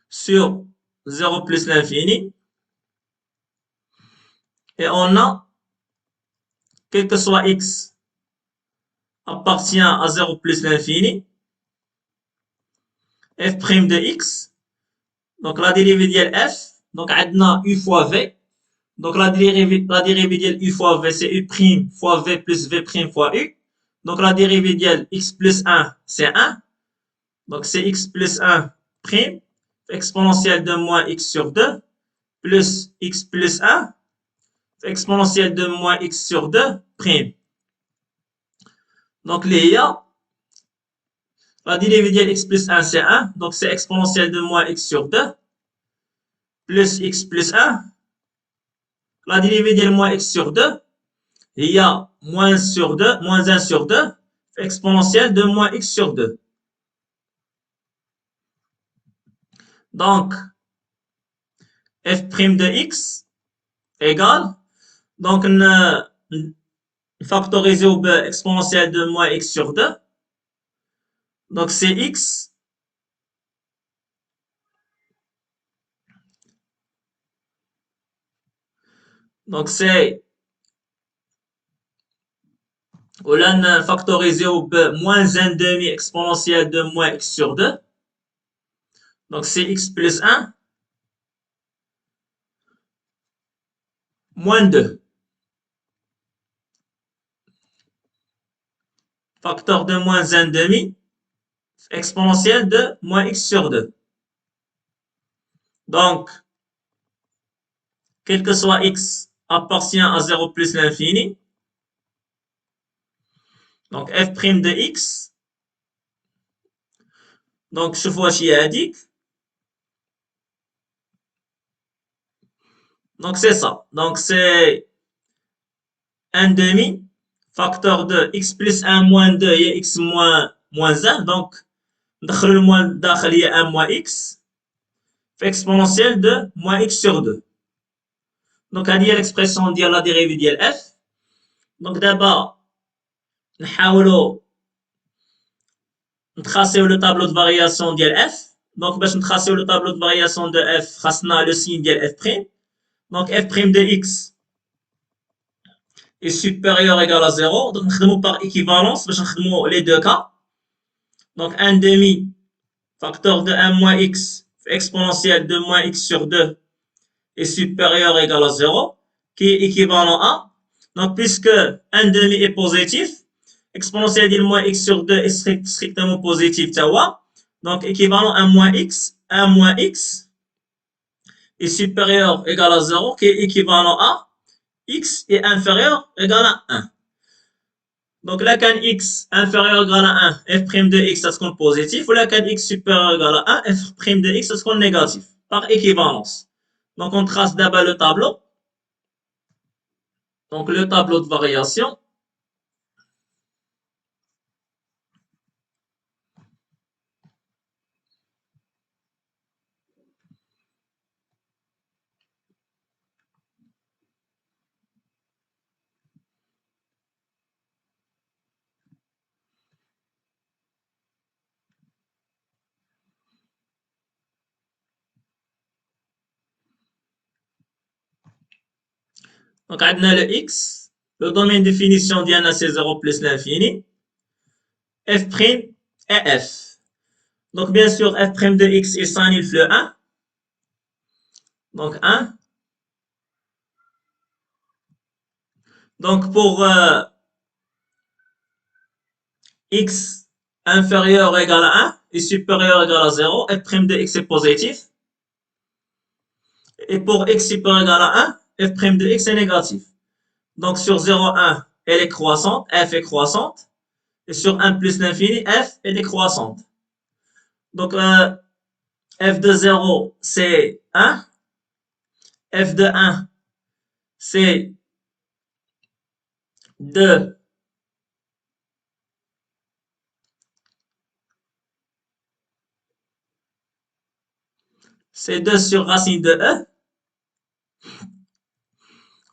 sur 0 plus l'infini. Et on a, quel que soit x appartient à 0 plus l'infini, f' de x, donc la dérivée de f, donc on a u fois v, donc la dérivée de u fois v, c'est u' fois v plus v' fois u, donc la dérivée de x plus 1, c'est 1, donc c'est x plus 1 prime, exponentielle de moins x sur 2, plus x plus 1, exponentielle de moins x sur 2, prime. Donc, la dérivée de x plus 1, c'est 1. Donc, c'est exponentielle de moins x sur 2, plus x plus 1. La dérivée de moins x sur 2, il y a moins sur 2, moins 1 sur 2, exponentielle de moins x sur 2. Donc, f' de x égale, donc, factoriser au b exponentielle de moins x sur 2. Donc, c'est x. Donc, c'est, au lieu factoriser au b moins 1 demi exponentielle de moins x sur 2. Donc, c'est x plus 1 moins 2. Facteur de moins 1 demi exponentielle de moins x sur 2. Donc, quel que soit x appartient à 0 plus l'infini. Donc, f' de x. Donc, je vois chez Adik. Donc, c'est ça. Donc, c'est 1 demi facteur de x plus 1 moins 2 et x moins 1. Donc, ندخل الموان الداخل هي 1 moins x في exponentielle de moins x sur 2. Donc, هذه هي l'expression ديال la dérivée ديال f. Donc, d'abord, نحاولوا نتراسيو لو طابلو دو فارياسيون ديال اف. دونك باش نتراسيو لو طابلو دو فارياسيون دو اف خاصنا لو سين ديال اف بريم. دونك اف بريم دو اكس est supérieur égal à 0. Donc نخدمو par équivalence باش نخدمو les deux cas. Donc 1 demi facteur de 1 moins x exponentielle de moins x sur 2 est supérieur égal à 0 qui est équivalent à. Donc puisque 1 demi est positif, exponentielle de moins x sur 2 est strictement positif, donc équivalent à moins x, 1 moins x est supérieur égal à 0, qui est équivalent à x est inférieur égal à 1. Donc là, quand x inférieur égal à 1, f' de x, ça se compte positif, ou là, quand x supérieur égal à 1, f' de x, ça se compte négatif, par équivalence. Donc on trace d'abord le tableau. Donc le tableau de variation. Donc, on a le x, le domaine de définition d'Iana, c'est 0 plus l'infini, f' et f. Donc, bien sûr, f' de x est sans nul le 1. Donc, 1. Donc, pour x inférieur ou égal à 1 et supérieur ou égal à 0, f' de x est positif. Et pour x supérieur ou égal à 1, f' de x est négatif. Donc, sur 0, 1, elle est croissante, f est croissante. Et sur 1 plus l'infini, f est décroissante. Donc, f de 0, c'est 1. F de 1, c'est 2. C'est 2 sur racine de e.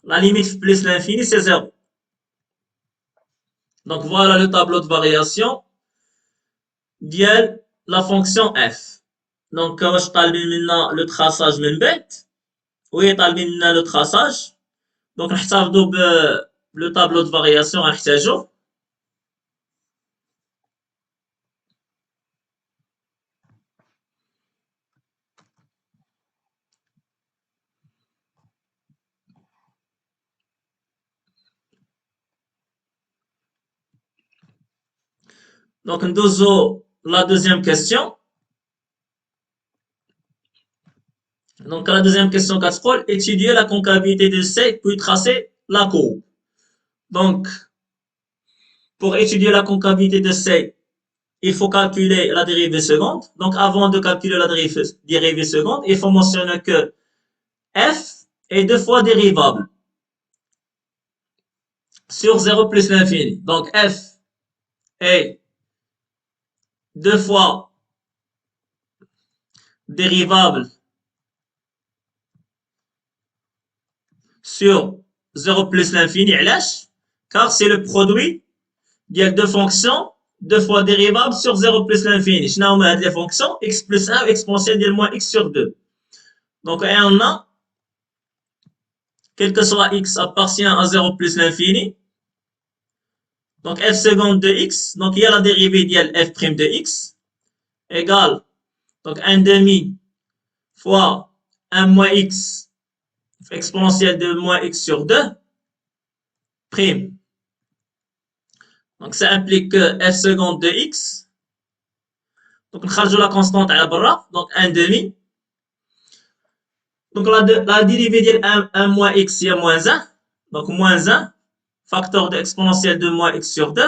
La limite plus l'infini, c'est 0. Donc voilà le tableau de variation ديال la fonction f. Donc واش طالبين منا le traçage من بعد؟ وي طالبين منا le traçage. Donc نحتفظوا le tableau de variation غنحتاجو. Donc ندوزو la deuxième question. Donc la deuxième question كتقول étudier la concavité de C puis tracer la courbe. Donc pour étudier la concavité de C, il faut calculer la dérivée seconde. Donc avant de calculer la dérivée seconde, il faut mentionner que f est deux fois dérivable sur 0 plus l'infini. Donc f est deux fois dérivable sur 0 plus l'infini. Car c'est le produit de deux fonctions deux fois dérivable sur 0 plus l'infini. Je n'ai les fonctions x plus 1 exponentielle de moins x sur 2. Donc on a, quel que soit x appartient à 0 plus l'infini. Donc f seconde de x, donc il y a la dérivée de f prime de x égale donc 1 demi fois 1 moins x exponentielle de moins x sur 2 prime. Donc ça implique que f seconde de x, donc on la constante à la barre, donc 1 demi. Donc la dérivée de 1 moins x, c'est moins 1, donc moins 1, facteur de exponentielle de moins x sur 2,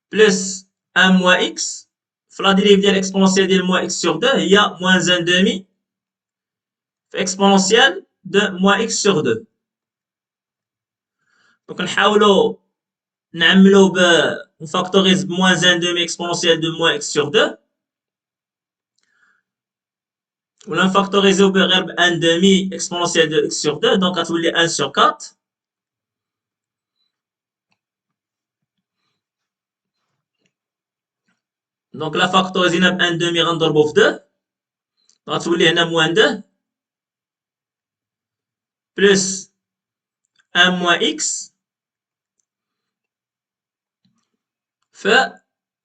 plus 1 moins x, la dérivée de l'exponentielle de moins x sur 2, il y a moins 1 demi, exponentielle de moins x sur 2. Donc نحاولوا نعملوا نفاكتوريز moins 1 demi exponentielle de moins x sur 2 ولا نفاكتوريزيو بغير ب 1 demi exponentielle de x sur 2 donc غتولي 1 sur 4. Donc la factorisina ب 1 demi غنضربو في 2 غتولي هنا moins 2 plus 1 moins x fait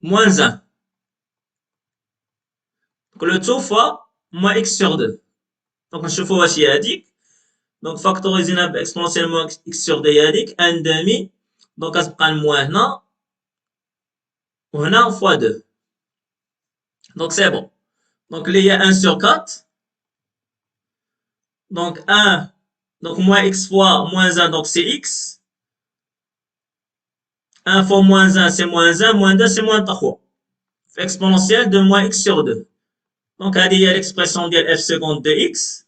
moins 1. Donc le tout fois moins x sur 2. Donc نشوفوا واش هي هذيك. Donc factorisina exponentielle moins x sur 2 هي هذيك 1 demi. Donc غتبقى الموان هنا وهنا fois 2. Donc c'est bon. Donc il y a 1 sur 4. Donc 1, donc moins x fois moins 1, donc c'est x. 1 fois moins 1, c'est moins 2, c'est moins 3. Exponentielle de moins x sur 2. Donc, il y a l'expression de f seconde de x.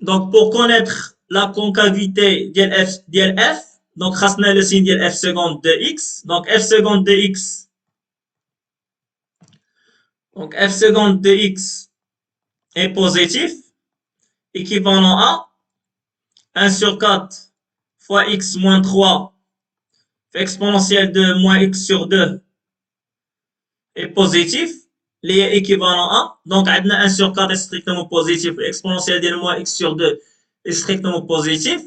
Donc, pour connaître la concavité de f, donc, on le signe de f seconde de x. Donc, f seconde de x. Donc, f seconde de x est positif, équivalent à 1 sur 4 fois x moins 3 exponentielle de moins x sur 2 est positif, est équivalent à, donc, 1 sur 4 est strictement positif, exponentielle de moins x sur 2 est strictement positif.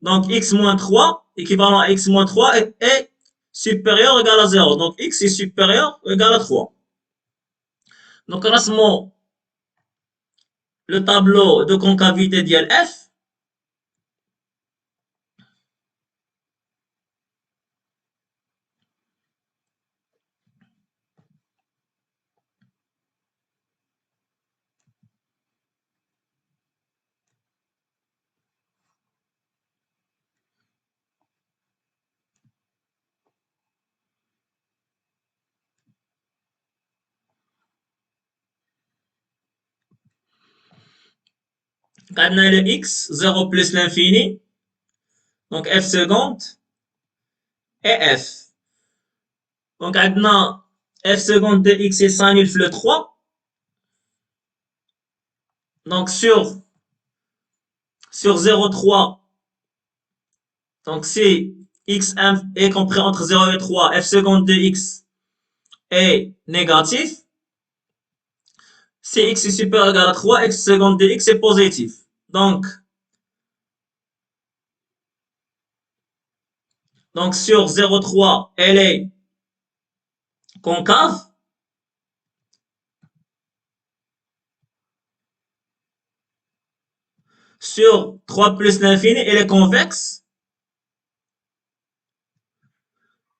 Donc, x moins 3, équivalent à x moins 3, est supérieur ou égal à 0. Donc, x est supérieur ou égal à 3. Donc, rassemblons le tableau de concavité de f. On a le x, 0 plus l'infini, donc f seconde, et f. Donc on a f seconde de x est 100 000 fois 3. Donc sur 0,3, donc si x est compris entre 0 et 3, f seconde de x est négatif. Si x est supérieur ou égal à 3, x seconde de x est positif. Donc sur 0,3, elle est concave. Sur 3 plus l'infini, elle est convexe.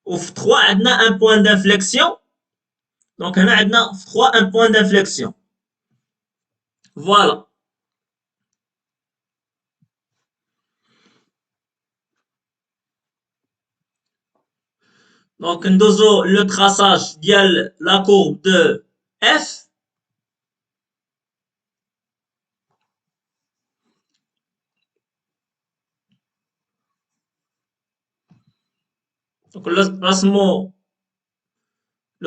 Ou 3, on a un point d'inflexion. Donc, on a 3 un point d'inflexion. Voilà. Donc, nous le traçage de la courbe de f. Donc, le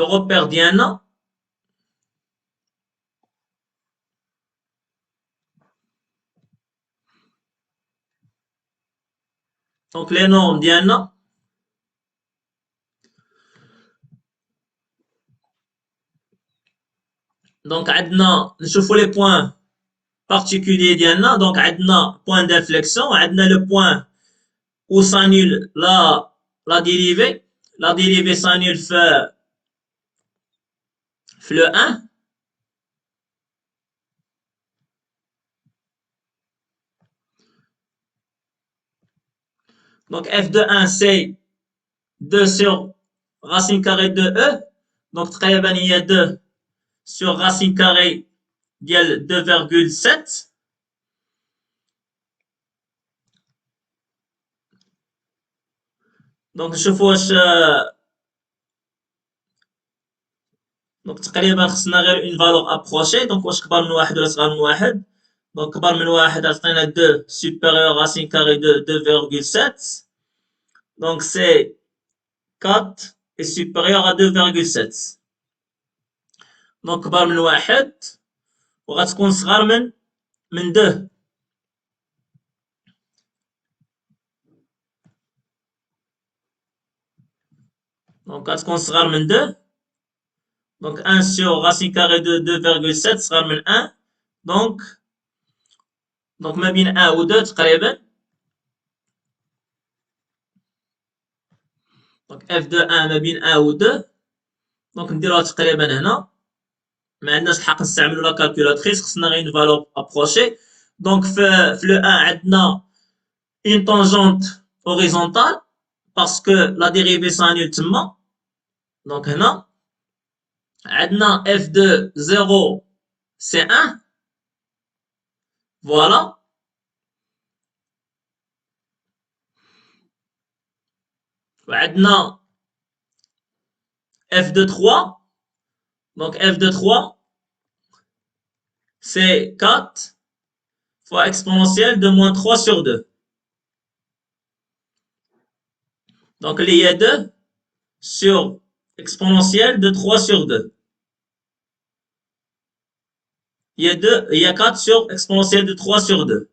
repère Diana. Donc, les normes Diana. Donc, نشوفوا les points particuliers Diana. Donc, point d'inflexion. On a le point où s'annule la dérivée. La dérivée s'annule fait le 1. Donc, f de 1, c'est 2 sur racine carrée de e. Donc, il y a 2 sur racine carrée de 2,7. Donc, je واش دونك تقريبا خصنا غير اون فالور ابروشي. دونك واش كبر من واحد ولا صغر من واحد؟ دونك كبر من واحد عطينا 2 supérieur racine carrée de 2,7. Donc c'est 4 est supérieur à 2,7. دونك كبر من واحد وغتكون صغر من 2. دونك غتكون صغر من 2. Donc 1 sur racine carrée de 2,7 صغر من 1. Donc ما بين 1 و 2 تقريبا. Donc f de 1 ما بين 1 و 2. دونك نديروها تقريبا هنا. ما عندناش الحق نستعملوا لا كالكولاتريس، خصنا غير une valeur approchée. Donc في le 1 عندنا une tangente horizontale parce que la dérivée s'annule تما. Donc هنا عندنا f de 0 c'est 1. Voilà. وعندنا f de 3. Donc f de 3 c'est 4 fois exponentielle de moins 3 sur 2. Donc il y a 2 sur exponentielle de 3 sur 2. Il y a 4 sur exponentielle de 3 sur 2.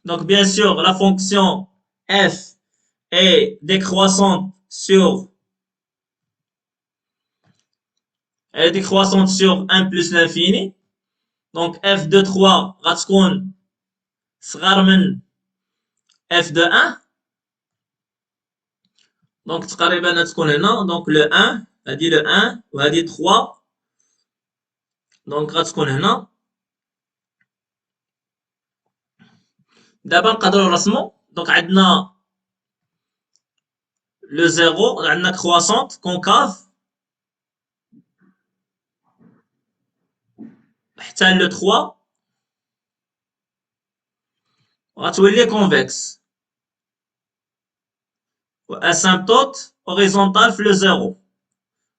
Donc, bien sûr, la fonction f est décroissante sur 1 plus l'infini. Donc, f de 3 غتكون صغر من f de 1. Donc, تقريبا تكون هنا. Donc, le 1, هذه le 1 وهذه 3. Donc, غتكون هنا. دابا نقدروا نرسموا. Donc, عندنا le 0, عندنا croissante concave حتى le 3. غتولي convexe. Asymptote horizontale في le zéro.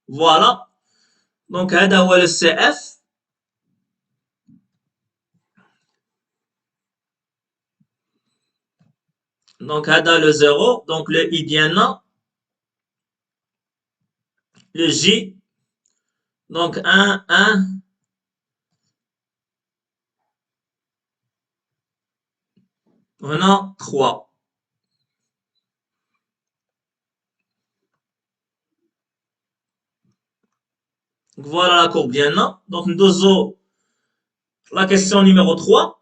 Voilà. Donc هذا هو le CF. Donc هذا le 0. Donc le I ديالنا. Le J. Donc 1, 1. هنا 3. Donc voilà la courbe ديالنا. Donc ندوزو la question numéro 3.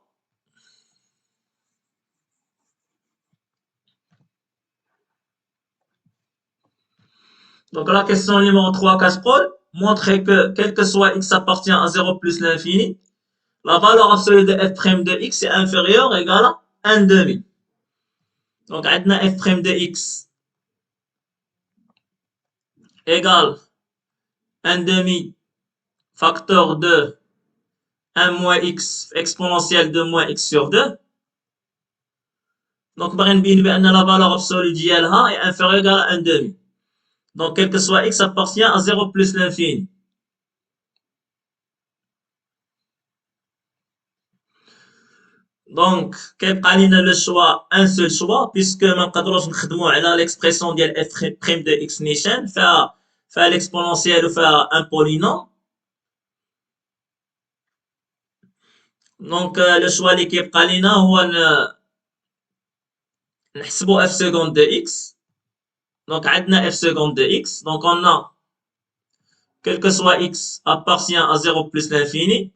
Donc la question numéro 3 Casse-Paul montrer que quel que soit x appartient à 0 plus l'infini, la valeur absolue de f' de x est inférieure ou égale à 1 demi. Donc عندنا f' de x égale 1 demi facteur de 1 moins x exponentielle de moins x sur 2. Donc باغي نبين بان la valeur absolue ديالها est inférieure ou égale à 1 demi. Donc quel que soit x appartient à 0 plus l'infini. Donc كيبقى لينا لو شوا ان سول شوا بيسكو ما نقدروش نخدمو على ليكسبريسيون ديال اف بريم دو اكس نيشان فيها ليكسبونونسيال وفيها ان بولينوم. دونك لو شوا اللي كيبقى لينا هو نحسبو اف سكوند دو اكس. دونك عندنا اف سكوند دو اكس. دونك on a quel que soit x appartient à 0 plus l'infini.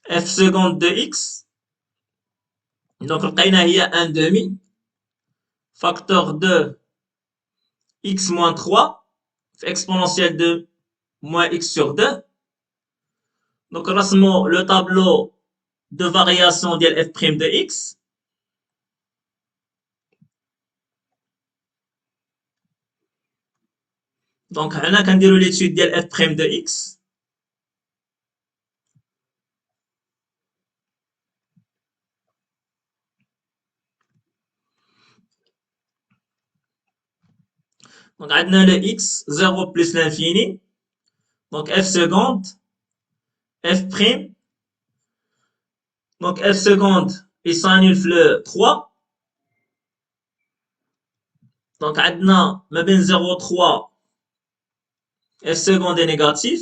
f seconde de x. Donc لقينا هي 1 demi facteur de x moins 3 exponentielle de moins x sur 2. Donc رسموا le tableau de variation ديال f' de x. Donc هنا كنديروا l'étude ديال f' de x. Donc عندنا le x 0 plus l'infini. Donc f seconde f'. Donc f seconde il s'annule le 3. Donc عندنا ما بين 0 et 3 f seconde est négatif.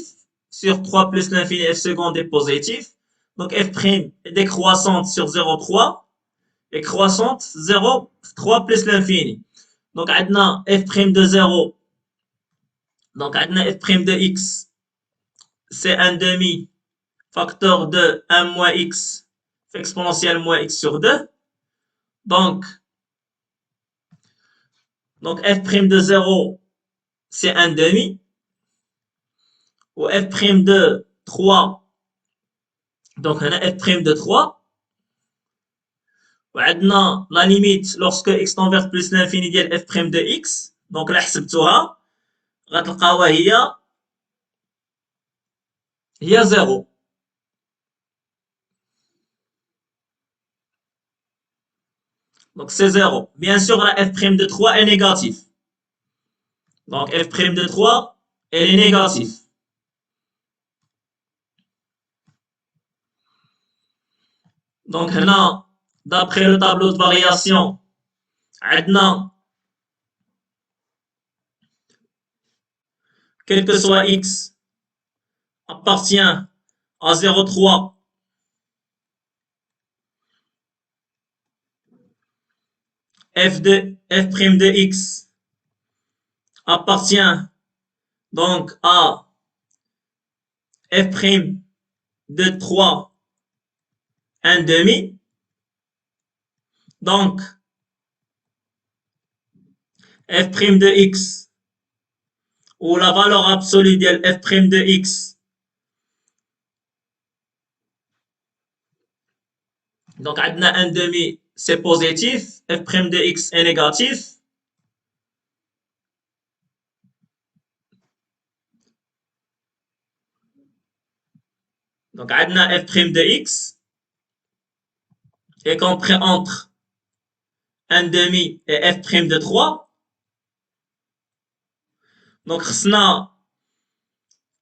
Sur 3 plus l'infini f seconde est positif. Donc f' est décroissante sur 0,3 et croissante 0,3 plus l'infini. Donc عندنا f' de 0. Donc عندنا f' de x c'est un demi facteur de 1 moins x exponentielle moins x sur 2. Donc f' de 0 c'est un demi. Ou f' de 3. Donc on a f' de 3. وعندنا la limite lorsque x tend vers plus l'infini ديال f' de x. Donc là حسبتوها غتلقاوها هي 0. Donc c'est 0. Bien sûr la f' de 3 est négatif. Donc f' de 3 elle est négative. Donc هنا d'après le tableau de variation عندنا quel que soit x appartient à 0,3 f' de x appartient donc à f' de 3 1 demi. Donc f' de x ou la valeur absolue de f' de x. Donc عندنا 1 demi c'est positif, f' de x est négatif. Donc عندنا f' de x est compris entre 1 demi et f' de 3. Donc,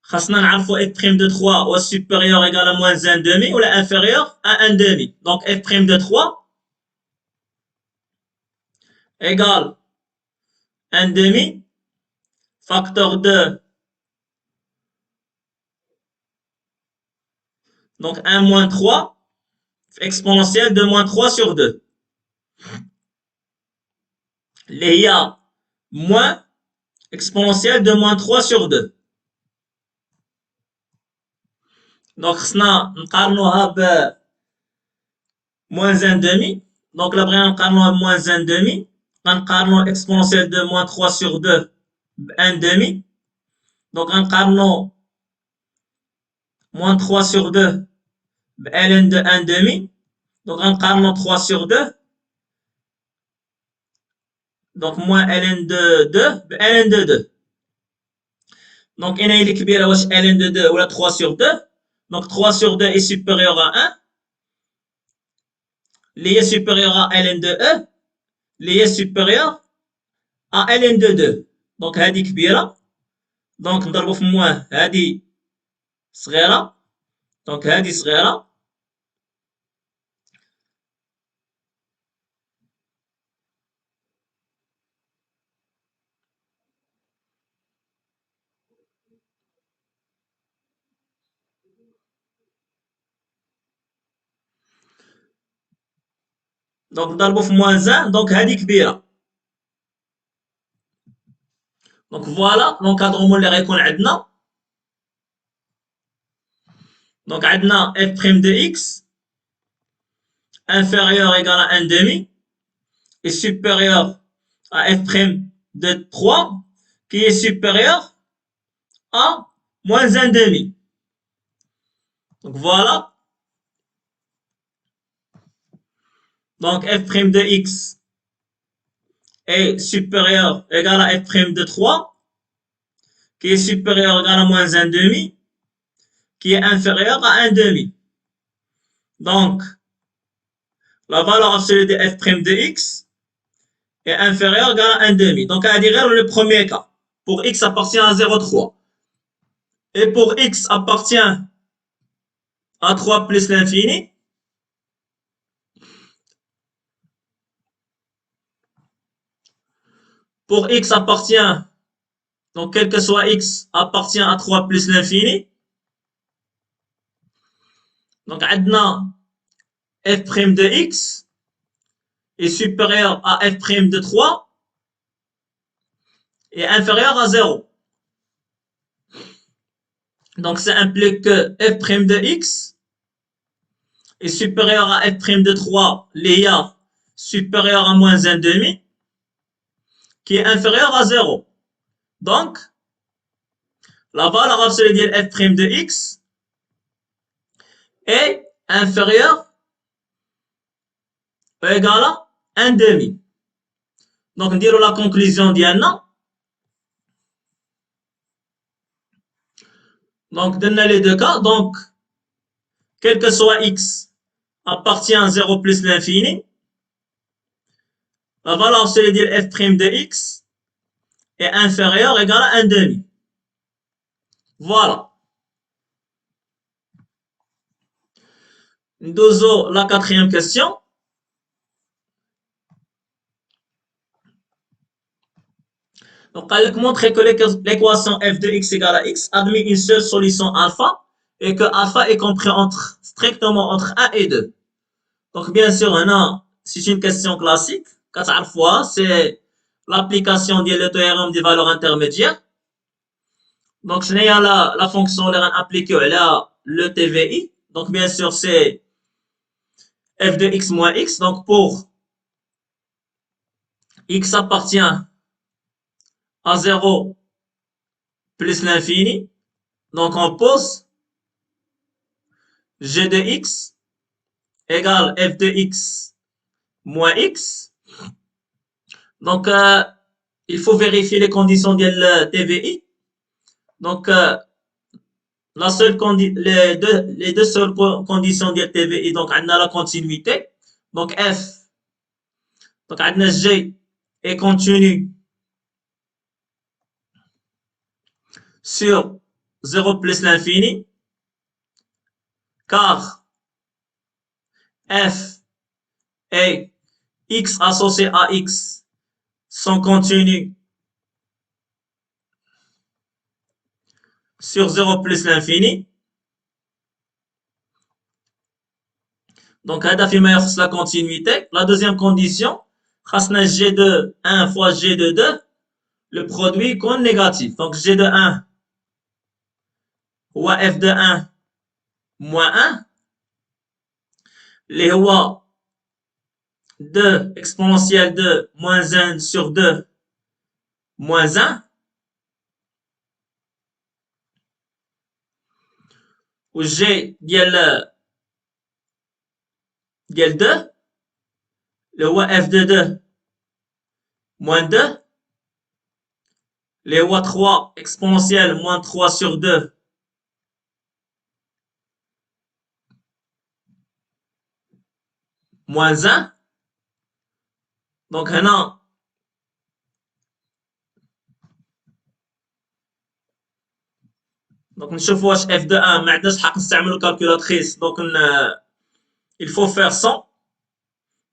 خاصنا نعرفوا f' de 3 ou supérieur égal à moins 1 demi ou inférieur à 1 demi. Donc, f' de 3 égale 1 demi facteur 2. Donc, 1 moins 3 exponentielle de moins 3 sur 2. Il y a moins exponentielle de moins 3 sur 2. Donc, خصنا نقارنوها ب moins 1 demi. Donc, là, بغينا نقارنوها ب moins 1 demi. غنقارنو exponentielle de moins 3 sur 2 ب 1 demi. Donc, غنقارنو moins 3 sur 2 ب ln de 1 demi. Donc, غنقارنو 3 sur 2. Donc, moins ln de 2 ب ln de 2. Donc, هنا هي كبيرة واش ln de 2 ولا 3 sur 2. Donc, 3 sur 2 est supérieur à 1. Li est supérieur à ln de e. Li est supérieur à ln de 2. Donc, هذه كبيرة. Donc, نضربو في موان هذه صغيرة. Donc, هذه صغيرة. Donc, نضربو في موان 1. Donc, هذه كبيرة. Donc, voilà l'encadrement اللي غيكون عندنا. Donc, عندنا f' de x inférieur égal à 1 demi est supérieur à f' de 3 qui est supérieur à moins 1 demi. Donc, voilà. Donc, f' de x est supérieur égal à f' de 3 qui est supérieur égal à moins 1 demi qui est inférieur à 1 demi. Donc, la valeur absolue de f' de x est inférieure égal à 1 demi. Donc, à dire le premier cas. Pour x appartient à 0,3. Et pour x appartient à 3 plus l'infini. Pour x appartient, donc quel que soit x, appartient à 3 plus l'infini. Donc, عندنا f' de x est supérieur à f' de 3 et inférieur à 0. Donc, ça implique que f' de x est supérieur à f' de 3, l'IA supérieur à moins 1 demi, qui est inférieur à 0. Donc, la valeur absolue de f' de x est inférieure ou égale à 1 demi. Donc, dire la conclusion d'Yanna. Donc, donner les deux cas. Donc, quel que soit x appartient à 0 plus l'infini. La valeur absolue de f' de x est inférieure ou égale à 1 demi. Voilà. Nous la quatrième question. Donc, elle montre que l'équation f de x égale à x admet une seule solution alpha et que alpha est compris strictement entre 1 et 2. Donc, bien sûr, c'est une question classique. 4 fois, c'est l'application du théorème des valeurs intermédiaires. Donc, ce n'est pas la fonction appliquée à le TVI. Donc, bien sûr, c'est f de x moins x. Donc, pour x appartient à 0 plus l'infini. Donc, on pose g de x égale f de x moins x. Donc, il faut vérifier les conditions de TVI. Donc, les deux seules conditions de TVI, donc, on a la continuité. Donc F. Donc G est continu sur 0 plus l'infini, car F et X associé à X sont continus sur 0 plus l'infini. Donc, هذا فيما يخص la continuité. La deuxième condition, خاصنا G de 1 fois G de 2, le produit يكون négatif. Donc, G de 1 هو F de 1 moins 1, اللي هو 2 exponentielle de moins 1 sur 2 moins 1. و G ديال 2 اللي هو F de 2 moins 2, اللي هو 3 exponentielle moins 3 sur 2 moins 1. Donc هنا donc نشوف واش F de 1 ما عندناش حق نستعملو calculatrice. Donc il faut faire 100.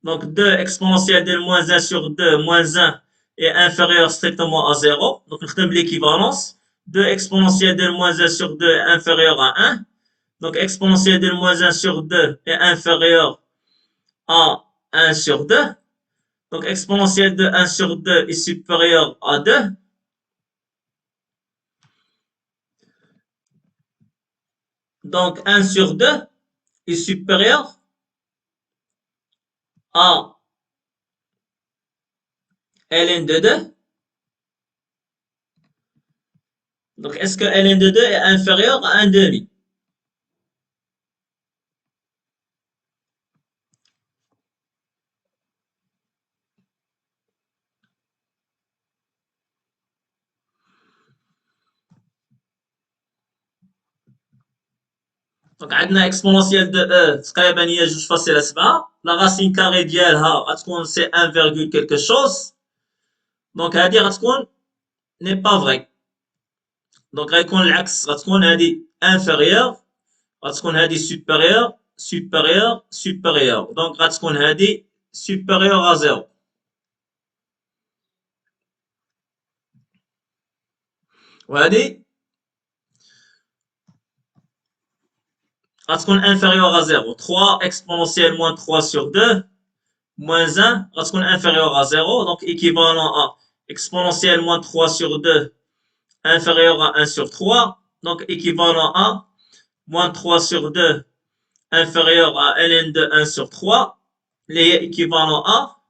Donc 2 exponentielle de moins 1 sur 2 moins 1 est inférieur strictement à 0. Donc نخدم l'équivalence. 2 exponentielle de moins 1 sur 2 est inférieur à 1. Donc exponentielle de moins 1 sur 2 est inférieur à 1 sur 2. Donc exponentielle de 1 sur 2 est supérieur à 2. Donc 1 sur 2 est supérieur à ln de 2. Donc est-ce que ln de 2 est inférieur à 1 demi? Donc عندنا exponentielle de e تقريبا هي 2.7. La racine carrée ديالها غتكون c'est 1, quelque chose. Donc هذه غتكون n'est pas vrai. Donc غيكون العكس، غتكون هذه inférieur، غتكون هذه supérieur supérieur supérieur. Donc غتكون هذه supérieur à 0. وهذه غتكون inférieur à 0. 3 exponentielle moins 3 sur 2 moins 1 غتكون inférieur à 0. Donc équivalent à exponentielle moins 3 sur 2 inférieur à 1 sur 3. Donc équivalent à moins 3 sur 2 inférieur à ln de 1 sur 3. Les équivalent à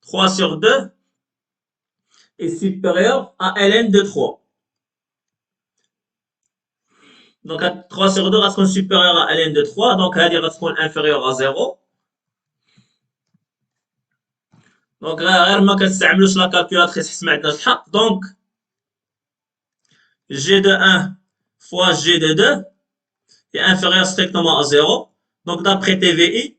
3 sur 2 est supérieur à ln de 3. Donc 3 sur 2 غتكون supérieur à ln de 3. Donc هذه غتكون inférieur à 0. Donc غير ما كتستعملوش لا كالكولاتريس حيت ما عندناش الحق. Donc G de 1 fois G de 2 est inférieur strictement à 0. Donc d'après TVI,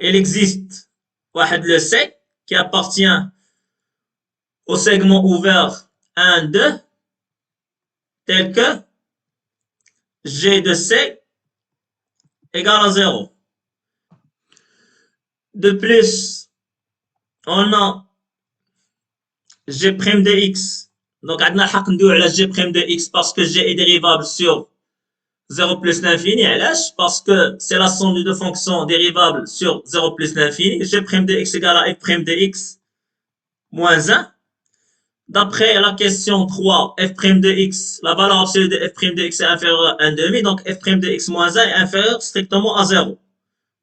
il existe le C qui appartient au segment ouvert 1, 2, tel que G de C égale à 0. De plus, on a G' de X. Donc, on a الحق ندوي على G' de X parce que G est dérivable sur 0 plus l'infini. Parce que c'est la somme de deux fonctions dérivables sur 0 plus l'infini. G' de X égale à F' de X moins 1. D'après la question 3, f' de x, la valeur absolue de f' de x est inférieure à 1 demi, donc f' de x moins 1 est inférieur strictement à 0.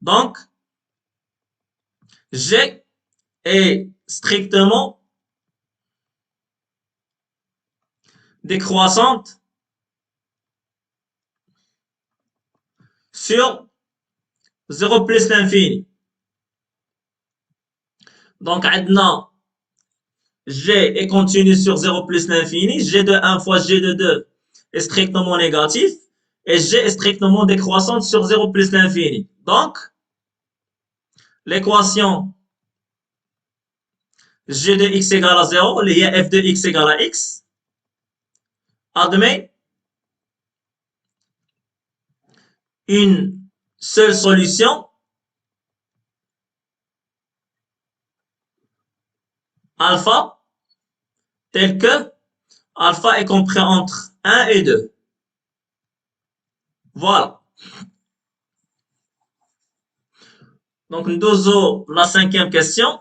Donc, G est strictement décroissante sur 0 plus l'infini. Donc, maintenant, G est continu sur 0 plus l'infini. G de 1 fois G de 2 est strictement négatif. et G est strictement décroissante sur 0 plus l'infini. Donc, l'équation G de x égale à 0, il y a f de x égale à x, admet une seule solution alpha telle que alpha est compris entre 1 et 2. Voilà. Donc, nous avons la cinquième question.